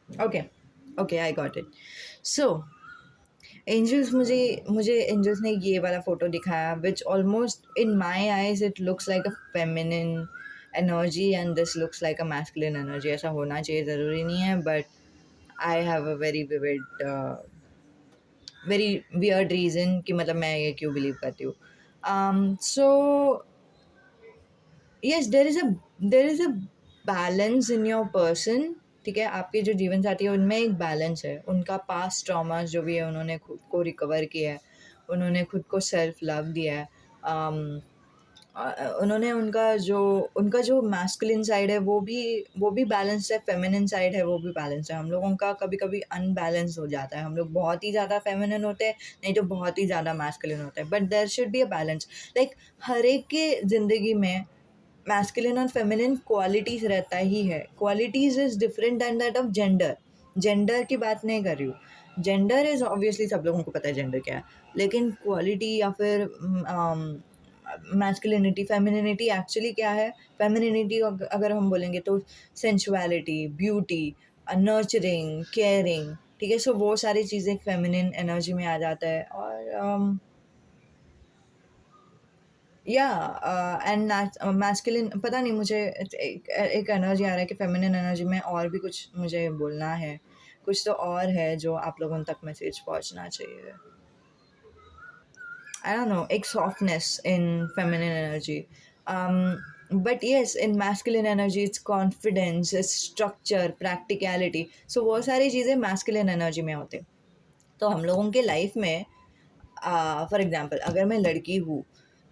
Okay, okay, I got it. So angels, मुझे मुझे एंजल्स ने ये वाला फ़ोटो दिखाया, which almost in my eyes it looks like a feminine energy and this looks like a masculine energy. ऐसा होना चाहिए, ज़रूरी नहीं है, but I have a very vivid very weird reason कि मतलब मैं ये क्यों बिलीव करती हूँ। So yes, there is a balance in your person, ठीक है। आपके जो जीवन साथी है उनमें एक बैलेंस है, उनका पास्ट ट्रॉमास जो भी है उन्होंने खुद को रिकवर किया है, उन्होंने खुद को सेल्फ लव दिया है। उन्होंने उनका जो मैस्कुलिन साइड है वो भी बैलेंस है, फेमिनिन साइड है वो भी बैलेंस है। हम लोगों का कभी कभी अनबैलेंस हो जाता है, हम लोग बहुत ही ज़्यादा फेमिनिन होते हैं, नहीं तो बहुत ही ज़्यादा मैस्कुलिन होते हैं, but there should be a balance. Like हर एक के ज़िंदगी में मैस्कुलिन और फेमिनिन क्वालिटीज़ रहता ही है। Qualities is different than that of gender. Gender की बात नहीं कर रही हूँ, जेंडर इज़ ऑब्वियसली सब लोगों को पता है जेंडर क्या है, लेकिन क्वालिटी या फिर मैस्कुलिनिटी, फेमिनिनिटी एक्चुअली क्या है। फेमिनिनिटी अगर हम बोलेंगे तो सेंसुअलिटी, ब्यूटी, नर्चरिंग, केयरिंग, ठीक है। सो वो सारी चीज़ें फेमिनिन एनर्जी में आ जाता है। और या एंड मैस्कुलिन, पता नहीं मुझे एक एनर्जी आ रहा है कि फेमिनिन एनर्जी में और भी कुछ मुझे बोलना है, कुछ तो और है जो आप लोगों तक मैसेज पहुंचना चाहिए। I don't know, एक softness in feminine energy. But yes, in masculine energy, it's confidence, it's structure, practicality. So वो सारी चीज़ें masculine energy में होते हैं। तो हम लोगों के लाइफ में फॉर एग्जाम्पल अगर मैं लड़की हूँ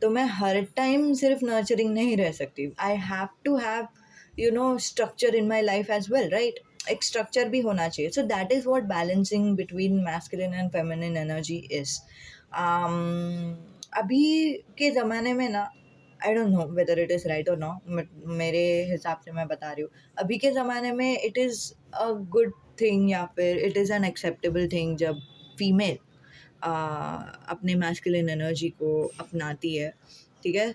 तो मैं हर टाइम सिर्फ नर्चरिंग नहीं रह सकती। I have to have structure in my life as well, right. एक स्ट्रक्चर भी होना चाहिए। So that is what balancing between masculine and feminine energy is. अभी के ज़माने में ना, I don't know whether it is right और नॉट, मेरे हिसाब से मैं बता रही हूँ, अभी के ज़माने में it is a good thing या फिर it is an acceptable thing जब फीमेल अपने मैस्कुलिन एनर्जी को अपनाती है, ठीक है।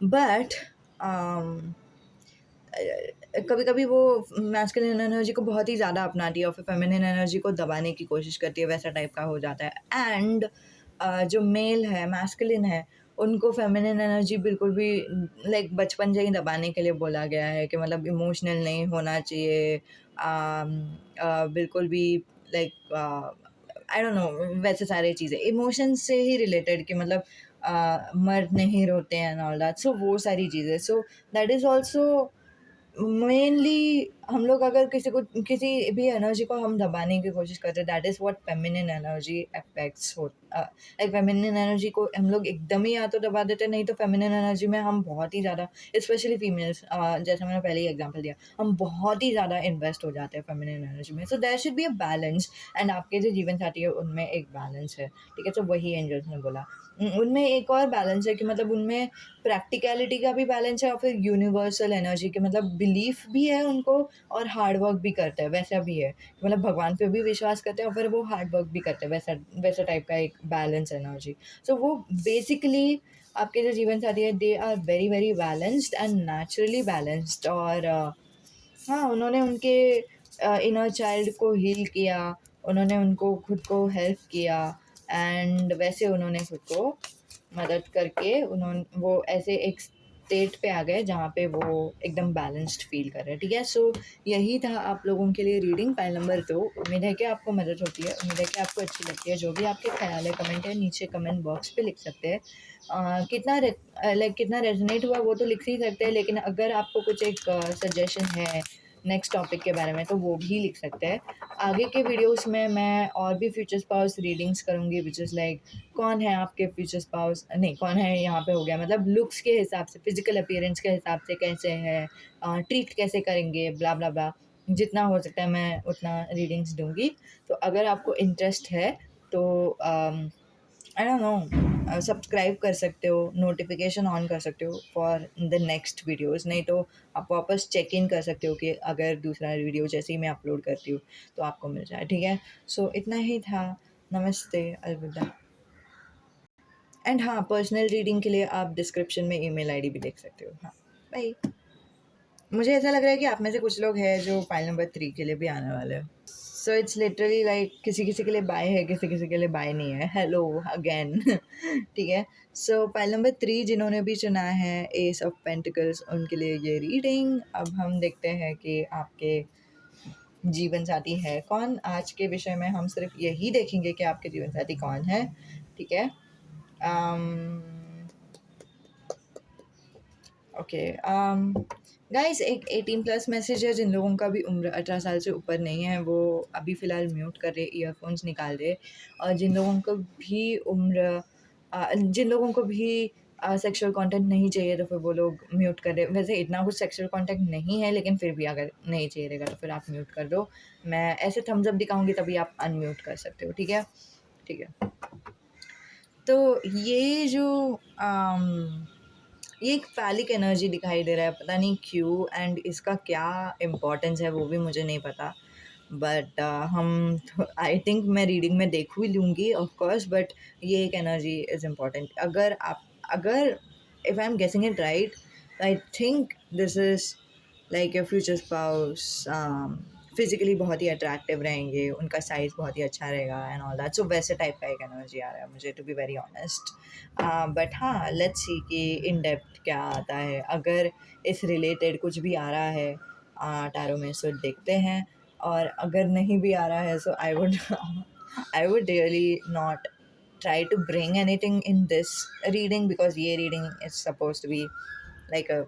बट कभी कभी वो मैस्कुलिन एनर्जी को बहुत ही ज़्यादा अपनाती है और फिर फेमिनिन एनर्जी को दबाने की कोशिश करती है, वैसा टाइप का हो जाता है। एंड जो मेल है, मैस्कुलिन है, उनको फेमिनिन एनर्जी बिल्कुल भी लाइक बचपन से ही दबाने के लिए बोला गया है कि मतलब इमोशनल नहीं होना चाहिए, बिल्कुल भी लाइक आई डोंट नो, वैसे सारी चीज़ें इमोशंस से ही रिलेटेड कि मतलब मर्द नहीं रोते हैं एंड ऑल दैट, सो वो सारी चीज़ें। सो दैट इज़ ऑल्सो मेनली हम लोग अगर किसी भी एनर्जी को हम दबाने की कोशिश करते हैं, that is what feminine energy affects हो लाइक फेमिनिन एनर्जी को हम लोग एकदम ही या तो दबा देते हैं, नहीं तो फेमिनिन एनर्जी में हम बहुत ही ज़्यादा, स्पेशली फीमेल्स, जैसे मैंने पहले ही एग्जांपल दिया, हम बहुत ही ज़्यादा इन्वेस्ट हो जाते हैं फेमिनिन एनर्जी में। So there should be a balance, and आपके जो जीवन साथी है उनमें एक बैलेंस है, ठीक है? तो वही एंजल्स ने बोला। उनमें एक और बैलेंस है कि मतलब उनमें प्रैक्टिकलिटी का भी बैलेंस है, और फिर यूनिवर्सल एनर्जी के मतलब बिलीफ भी है उनको, और हार्ड वर्क भी करते हैं, वैसा भी है। मतलब भगवान पे भी विश्वास करते हैं और फिर वो हार्ड वर्क भी करते हैं, वैसा वैसा टाइप का एक बैलेंस एनर्जी। सो वो बेसिकली आपके जो जीवन साथी है, they are very very balanced and naturally balanced, और हाँ, उन्होंने उनके इनर चाइल्ड को हील किया, उन्होंने उनको खुद को हेल्प किया, एंड वैसे उन्होंने खुद को मदद करके वो ऐसे एक स्टेट पे आ गए जहाँ पे वो एकदम बैलेंस्ड फील कर रहे हैं, ठीक है? सो यही था आप लोगों के लिए रीडिंग पाइल नंबर 2। उम्मीद है कि आपको मदद होती है, उम्मीद है कि आपको अच्छी लगती है। जो भी आपके ख्याल है, कमेंट है नीचे कमेंट बॉक्स पे लिख सकते हैं। कितना रेजोनेट हुआ वो तो लिख ही सकते हैं, लेकिन अगर आपको कुछ एक सजेशन है नेक्स्ट टॉपिक के बारे में, तो वो भी लिख सकते हैं। आगे के वीडियोस में मैं और भी फ्यूचर स्पाउस रीडिंग्स करूँगी, विच इज़ लाइक कौन है आपके फ्यूचर स्पाउस, नहीं कौन है यहाँ पे हो गया, मतलब लुक्स के हिसाब से, फिजिकल अपीयरेंस के हिसाब से कैसे है, ट्रीट कैसे करेंगे, ब्ला ब्ला ब्ला। जितना हो सकता है मैं उतना रीडिंग्स दूंगी। तो अगर आपको इंटरेस्ट है तो आई डोंट नो, सब्सक्राइब कर सकते हो, नोटिफिकेशन ऑन कर सकते हो फॉर द नेक्स्ट वीडियोस, नहीं तो आप वापस चेक इन कर सकते हो कि अगर दूसरा वीडियो जैसे ही मैं अपलोड करती हूँ तो आपको मिल जाए, ठीक है? सो इतना ही था। नमस्ते, अलविदा। एंड हाँ, पर्सनल रीडिंग के लिए आप डिस्क्रिप्शन में ईमेल आईडी भी देख सकते हो। हाँ, बाय। मुझे ऐसा लग रहा है कि आप में से कुछ लोग हैं जो फाइल नंबर 3 के लिए भी आने वाले हैं। सो इट्स लिटरली लाइक किसी किसी के लिए बाय है, किसी किसी के लिए बाय नहीं है। Hello again. ठीक है? सो फाइल नंबर 3 जिन्होंने भी चुना है, एस ऑफ पेंटिकल्स, उनके लिए ये रीडिंग। अब हम देखते हैं कि आपके जीवन साथी है कौन। आज के विषय में हम सिर्फ यही देखेंगे कि आपके जीवन साथी कौन है, ठीक है? ओके, गाइस, एक 18 प्लस मैसेज है। जिन लोगों का भी उम्र 18 साल से ऊपर नहीं है वो अभी फ़िलहाल म्यूट कर रहे, ईयरफोन्स निकाल दे। और जिन लोगों को भी सेक्सुअल कंटेंट नहीं चाहिए तो फिर वो लोग म्यूट कर दे। वैसे इतना कुछ सेक्सुअल कंटेंट नहीं है, लेकिन फिर भी अगर नहीं चाहिए रहेगा तो फिर आप म्यूट कर दो। मैं ऐसे थम्स अप दिखाऊंगी तभी आप अनम्यूट कर सकते हो, ठीक है? ठीक है। तो ये जो ये एक फैलिक एनर्जी दिखाई दे रहा है, पता नहीं क्यों, एंड इसका क्या इम्पोर्टेंस है वो भी मुझे नहीं पता। बट हम आई थिंक मैं रीडिंग में देख भी लूँगी ऑफ कोर्स, बट ये एक एनर्जी इज़ इम्पोर्टेंट। अगर if I am guessing it right, I think this is like your future spouse physically बहुत ही अट्रैक्टिव रहेंगे, उनका साइज़ बहुत ही अच्छा रहेगा एंड ऑल दैट। सो वैसे टाइप का एक एनर्जी आ रहा है मुझे, to be very honest. But हाँ, लेट्स सी कि इन डेप्थ क्या आता है। अगर इस रिलेटेड कुछ भी आ रहा है टैरो में, सो देखते हैं। और अगर नहीं भी आ रहा है, so I would I would really not try to bring anything in this reading, because ये reading is supposed to be like a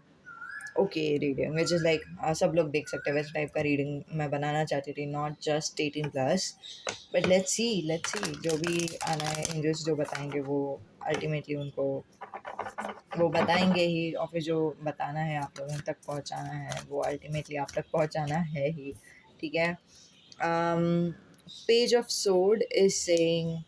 okay reading, which is like सब लोग देख सकते हैं, वैसे टाइप का रीडिंग मैं बनाना चाहती थी, not just 18 plus. But let's see जो भी आना है, एंजल्स जो बताएंगे वो अल्टीमेटली उनको वो बताएंगे ही, और फिर जो बताना है आप लोगों तक पहुंचाना है वो अल्टीमेटली आप तक पहुंचाना है ही, ठीक है? Page of sword is saying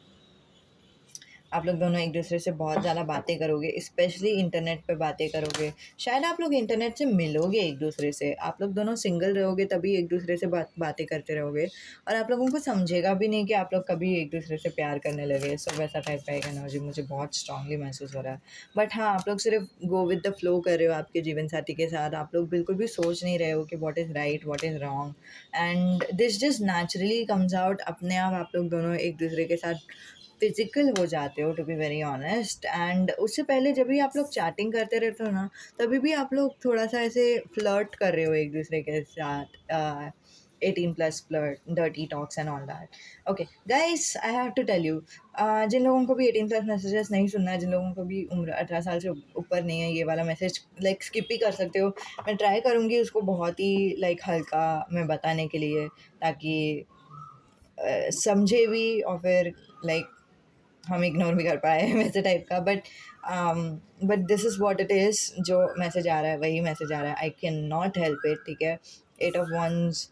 आप लोग दोनों एक दूसरे से बहुत ज़्यादा बातें करोगे, स्पेशली इंटरनेट पे बातें करोगे। शायद आप लोग इंटरनेट से मिलोगे एक दूसरे से, आप लोग दोनों सिंगल रहोगे तभी एक दूसरे से बातें करते रहोगे, और आप लोगों को समझेगा भी नहीं कि आप लोग कभी एक दूसरे से प्यार करने लगे। सो वैसा टाइप का एक एनर्जी मुझे बहुत स्ट्रांगली महसूस हो रहा है। बट हाँ, आप लोग सिर्फ गो विद द फ्लो कर रहे हो आपके जीवन साथी के साथ, आप लोग बिल्कुल भी सोच नहीं रहे हो कि what is right what is wrong, and this just naturally comes out. अपने आप दोनों एक दूसरे के साथ फिजिकल हो जाते हो, to be very honest. And उससे पहले जब भी आप लोग चैटिंग करते रहते हो ना, तभी भी आप लोग थोड़ा सा ऐसे फ्लर्ट कर रहे हो एक दूसरे के साथ, 18 plus flirt, dirty talks and all that. Okay guys, I have to tell you, जिन लोगों को भी 18 प्लस मैसेजेस नहीं सुनना है, जिन लोगों को भी उम्र 18 साल से ऊपर नहीं है, ये वाला मैसेज लाइक स्किप ही कर सकते हो। मैं ट्राई करूँगी उसको बहुत ही लाइक हल्का में बताने के लिए, ताकि समझे भी और फिर लाइक हम इग्नोर भी कर पाए वैसे टाइप का। But this is what it is, जो मैसेज आ रहा है वही मैसेज आ रहा है, I can not help it, ठीक है। 8 of Wands,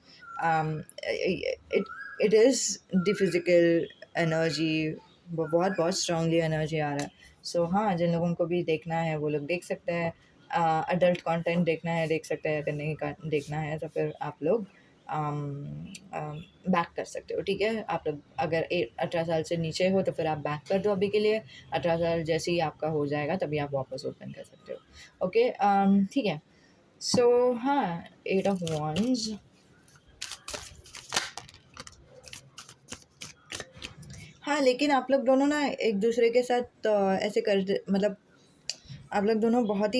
it it is the physical energy, बहुत बहुत स्ट्रांगली एनर्जी आ रहा है। सो हाँ, जिन लोगों को भी देखना है वो लोग देख सकते हैं, अडल्ट कंटेंट देखना है देख सकते हैं, अगर नहीं देखना है तो फिर आप लोग बैक कर सकते हो, ठीक है। आप लोग अगर 18 साल से नीचे हो तो फिर आप बैक कर दो अभी के लिए, 18 साल जैसे ही आपका हो जाएगा तभी आप वापस ओपन कर सकते हो। ओके, ठीक है। सो हाँ, 8 of Wands, हाँ, लेकिन आप लोग दोनों ना एक दूसरे के साथ ऐसे कर मतलब आप लोग दोनों बहुत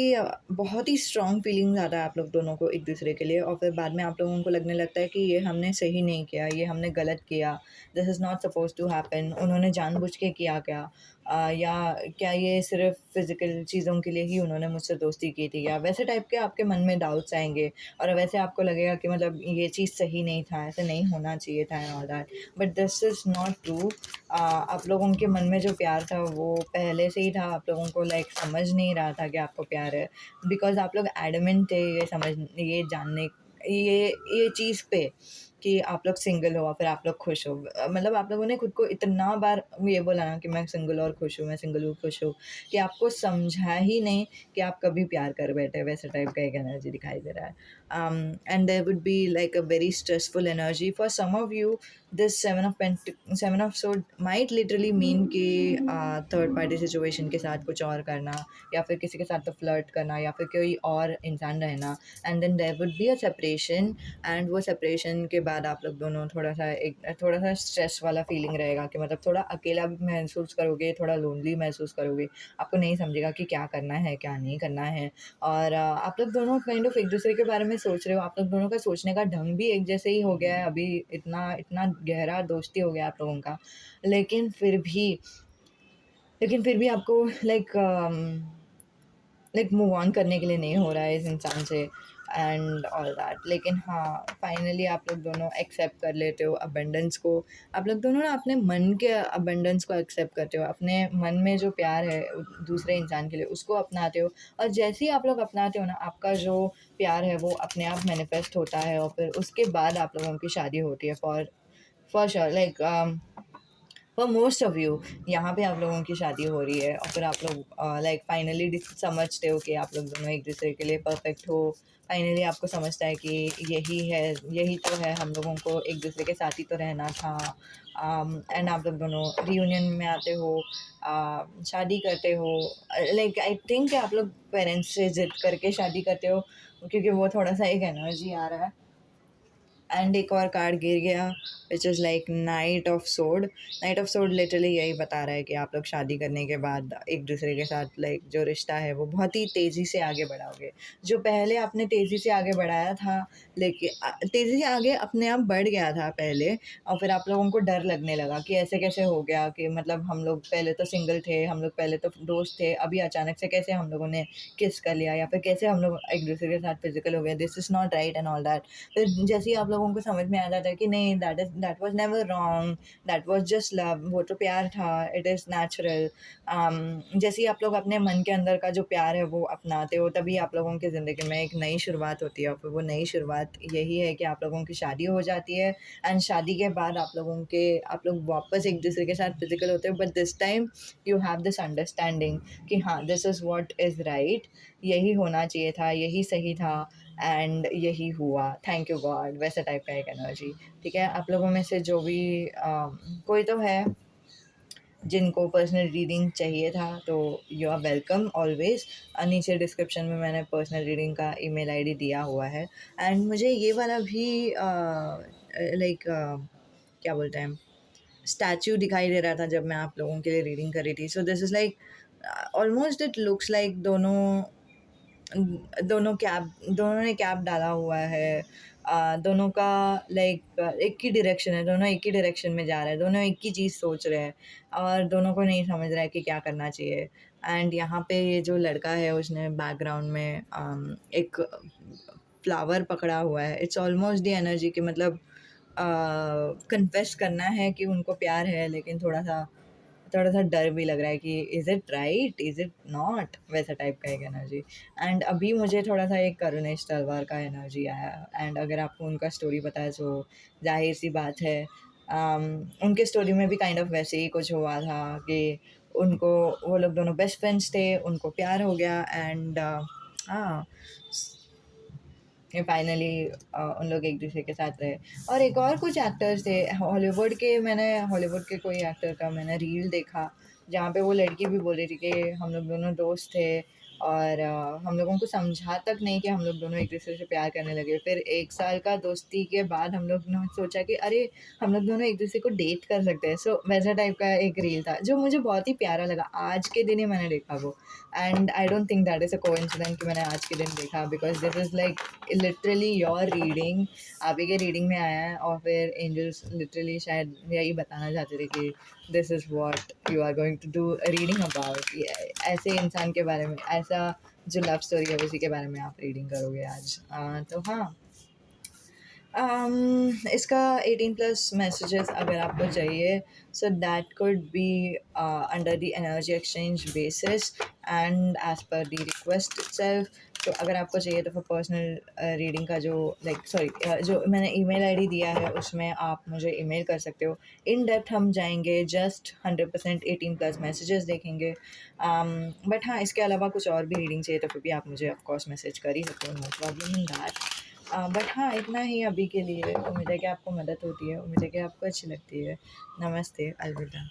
ही स्ट्रॉन्ग फीलिंग्स आता है आप लोग दोनों को एक दूसरे के लिए, और फिर बाद में आप लोगों को लगने लगता है कि ये हमने सही नहीं किया, ये हमने गलत किया, this is not suppose to happen, उन्होंने जानबूझ के किया क्या, या क्या ये सिर्फ फिज़िकल चीज़ों के लिए ही उन्होंने मुझसे दोस्ती की थी, या वैसे टाइप के आपके मन में डाउट्स आएंगे, और वैसे आपको लगेगा कि मतलब ये चीज़ सही नहीं था, ऐसे नहीं होना चाहिए था and all that, but this is not true. आप लोगों के मन में जो प्यार था वो पहले से ही था, आप लोगों को लाइक समझ नहीं रहा था कि आपको प्यार है, बिकॉज आप लोग एडमेंट थे ये जानने, ये चीज़ पे कि आप लोग सिंगल हो और फिर आप लोग खुश हो। मतलब आप लोगों ने खुद को इतना बार ये बोला ना कि मैं सिंगल और खुश हूँ, मैं सिंगल हूँ खुश हूँ, कि आपको समझा ही नहीं कि आप कभी प्यार कर बैठे, वैसे टाइप का एक एनर्जी दिखाई दे रहा है। And there would be like a very stressful energy for some of you. This 7 of Sword might literally mean कि थर्ड पार्टी सिचुएशन के साथ कुछ और करना, या फिर किसी के साथ तो फ्लर्ट करना, या फिर कोई और इंसान रहना, and then there would be a separation, and वो सेपरेशन के बाद आप लोग दोनों थोड़ा सा स्ट्रेस वाला फीलिंग रहेगा, कि मतलब थोड़ा अकेला भी महसूस करोगे, थोड़ा लोनली महसूस करोगे, आपको नहीं समझेगा कि क्या करना है क्या नहीं करना है, और आप लोग दोनों काइंड ऑफ एक दूसरे के बारे में सोच रहे हो, आप लोग दोनों का सोचने का ढंग भी एक जैसे ही हो गया है अभी, इतना इतना गहरा दोस्ती हो गया आप लोगों का, लेकिन फिर भी आपको लाइक मूव ऑन करने के लिए नहीं हो रहा है इस इंसान से एंड ऑल दैट। लेकिन हाँ, फाइनली आप लोग दोनों एक्सेप्ट कर लेते हो अबंडेंस को, आप लोग दोनों ना अपने मन के अबंडेंस को एक्सेप्ट करते हो, अपने मन में जो प्यार है दूसरे इंसान के लिए उसको अपनाते हो, और जैसे ही आप लोग अपनाते हो ना, आपका जो प्यार है वो अपने आप मैनिफेस्ट होता है, और फिर उसके बाद आप लोगों की शादी होती है, for sure, like for most of you यहाँ पे आप लोगों की शादी हो रही है, और फिर आप लोग लाइक फाइनली समझते हो कि आप लोग दोनों एक दूसरे के लिए परफेक्ट हो, फाइनली आपको समझता है कि यही तो है, हम लोगों को एक दूसरे के साथ ही तो रहना था, एंड आप लोग दोनों रियूनियन में आते हो, शादी करते हो, लाइक आई थिंक आप लोग पेरेंट्स से ज़िद करके शादी करते हो, क्योंकि वो थोड़ा सा एक एनर्जी आ रहा है। एंड एक और कार्ड गिर गया, which is like night of sword literally यही बता रहा है कि आप लोग शादी करने के बाद एक दूसरे के साथ लाइक जो रिश्ता है वो बहुत ही तेज़ी से आगे बढ़ाओगे, जो पहले आपने तेज़ी से आगे बढ़ाया था, लेकिन तेज़ी से आगे अपने आप बढ़ गया था पहले, और फिर आप लोगों को डर लगने लगा कि ऐसे कैसे हो गया, कि मतलब हम लोग पहले तो सिंगल थे, हम लोग पहले तो दोस्त थे, अभी अचानक से कैसे हम लोगों ने किस कर लिया, या फिर कैसे हम लोग एक दूसरे के साथ फिजिकल हो गए, this is not right and all that. फिर जैसे ही आप लोगों को समझ में आ जाता है कि नहीं, that was never wrong, that was just love, वो तो प्यार था, इट इज़ नेचुरल। जैसे ही आप लोग अपने मन के अंदर का जो प्यार है वो अपनाते हो, तभी आप लोगों की ज़िंदगी में एक नई शुरुआत होती है, और फिर वो नई शुरुआत यही है कि आप लोगों की शादी हो जाती है, एंड शादी के बाद आप लोग वापस एक दूसरे के साथ फिजिकल होते हो, but this time you have this understanding कि हाँ, this is what is right, यही होना चाहिए था, यही सही था, एंड यही हुआ, थैंक यू गॉड, वैसा टाइप का एक एनर्जी। ठीक है, आप लोगों में से जो भी कोई तो है जिनको पर्सनल रीडिंग चाहिए था, तो यू आर वेलकम ऑलवेज। नीचे डिस्क्रिप्शन में मैंने पर्सनल रीडिंग का ईमेल आईडी दिया हुआ है, एंड मुझे ये वाला भी लाइक क्या बोलते हैं, स्टैचू दिखाई दे रहा था जब मैं आप लोगों के लिए रीडिंग कर रही थी। So this is like almost it looks like दोनों ने कैप डाला हुआ है, दोनों का लाइक एक ही डायरेक्शन है, दोनों एक ही डायरेक्शन में जा रहे हैं, दोनों एक ही चीज़ सोच रहे हैं और दोनों को नहीं समझ रहा है कि क्या करना चाहिए। एंड यहाँ पे ये जो लड़का है उसने बैकग्राउंड में एक फ्लावर पकड़ा हुआ है। इट्स ऑलमोस्ट द एनर्जी कि मतलब कन्फेस करना है कि उनको प्यार है, लेकिन थोड़ा-सा डर भी लग रहा है कि is it right? Is it not? वैसा टाइप का एक एनर्जी। एंड अभी मुझे थोड़ा-सा एक करुणेश तलवार का एनर्जी आया। एंड अगर आपको उनका स्टोरी पता है तो ज़ाहिर-सी बात है उनके स्टोरी में भी काइंड ऑफ वैसे ही कुछ हुआ था कि उनको वो लोग दोनों बेस्ट फ्रेंड्स थे, उनको प्यार हो गया एंड हाँ, फाइनली उन लोग एक दूसरे के साथ रहे। और एक और कुछ एक्टर्स थे हॉलीवुड के कोई एक्टर का मैंने रील देखा जहाँ पे वो लड़की भी बोल रही थी कि हम लोग दोनों दोस्त थे और हम लोगों को समझा तक नहीं कि हम लोग दोनों एक दूसरे से प्यार करने लगे। फिर 1 साल का दोस्ती के बाद हम लोग ने सोचा कि अरे हम लोग दोनों एक दूसरे को डेट कर सकते हैं। सो वैसा टाइप का एक रील था जो मुझे बहुत ही प्यारा लगा। आज के दिन ही मैंने देखा वो। And I don't think that is a coincidence कि मैंने आज के दिन देखा, because this is like literally your reading. आप ही के रीडिंग में आया है और फिर एंजल्स लिटरली शायद यही बताना चाहते थे कि this is what you are going to do reading about. ऐसे इंसान के बारे में, ऐसा जो लव स्टोरी है उसी के बारे में आप रीडिंग करोगे आज। तो हाँ, इसका 18+ मैसेजेस अगर आपको चाहिए, so that could be under the energy exchange basis and as per the request itself. तो अगर आपको चाहिए तो फिर पर्सनल रीडिंग का जो जो मैंने ईमेल आईडी दिया है उसमें आप मुझे ईमेल कर सकते हो। इन डेप्थ हम जाएंगे, जस्ट 100% 18+ मैसेजेस देखेंगे। बट हाँ, इसके अलावा कुछ और भी रीडिंग चाहिए तो फिर भी आप मुझे ऑफकोर्स मैसेज कर ही सकते हो, no problem in that. But हाँ, इतना ही अभी के लिए। उम्मीद है कि आपको मदद होती है, उम्मीद है कि आपको अच्छी लगती है। नमस्ते, अलविदा।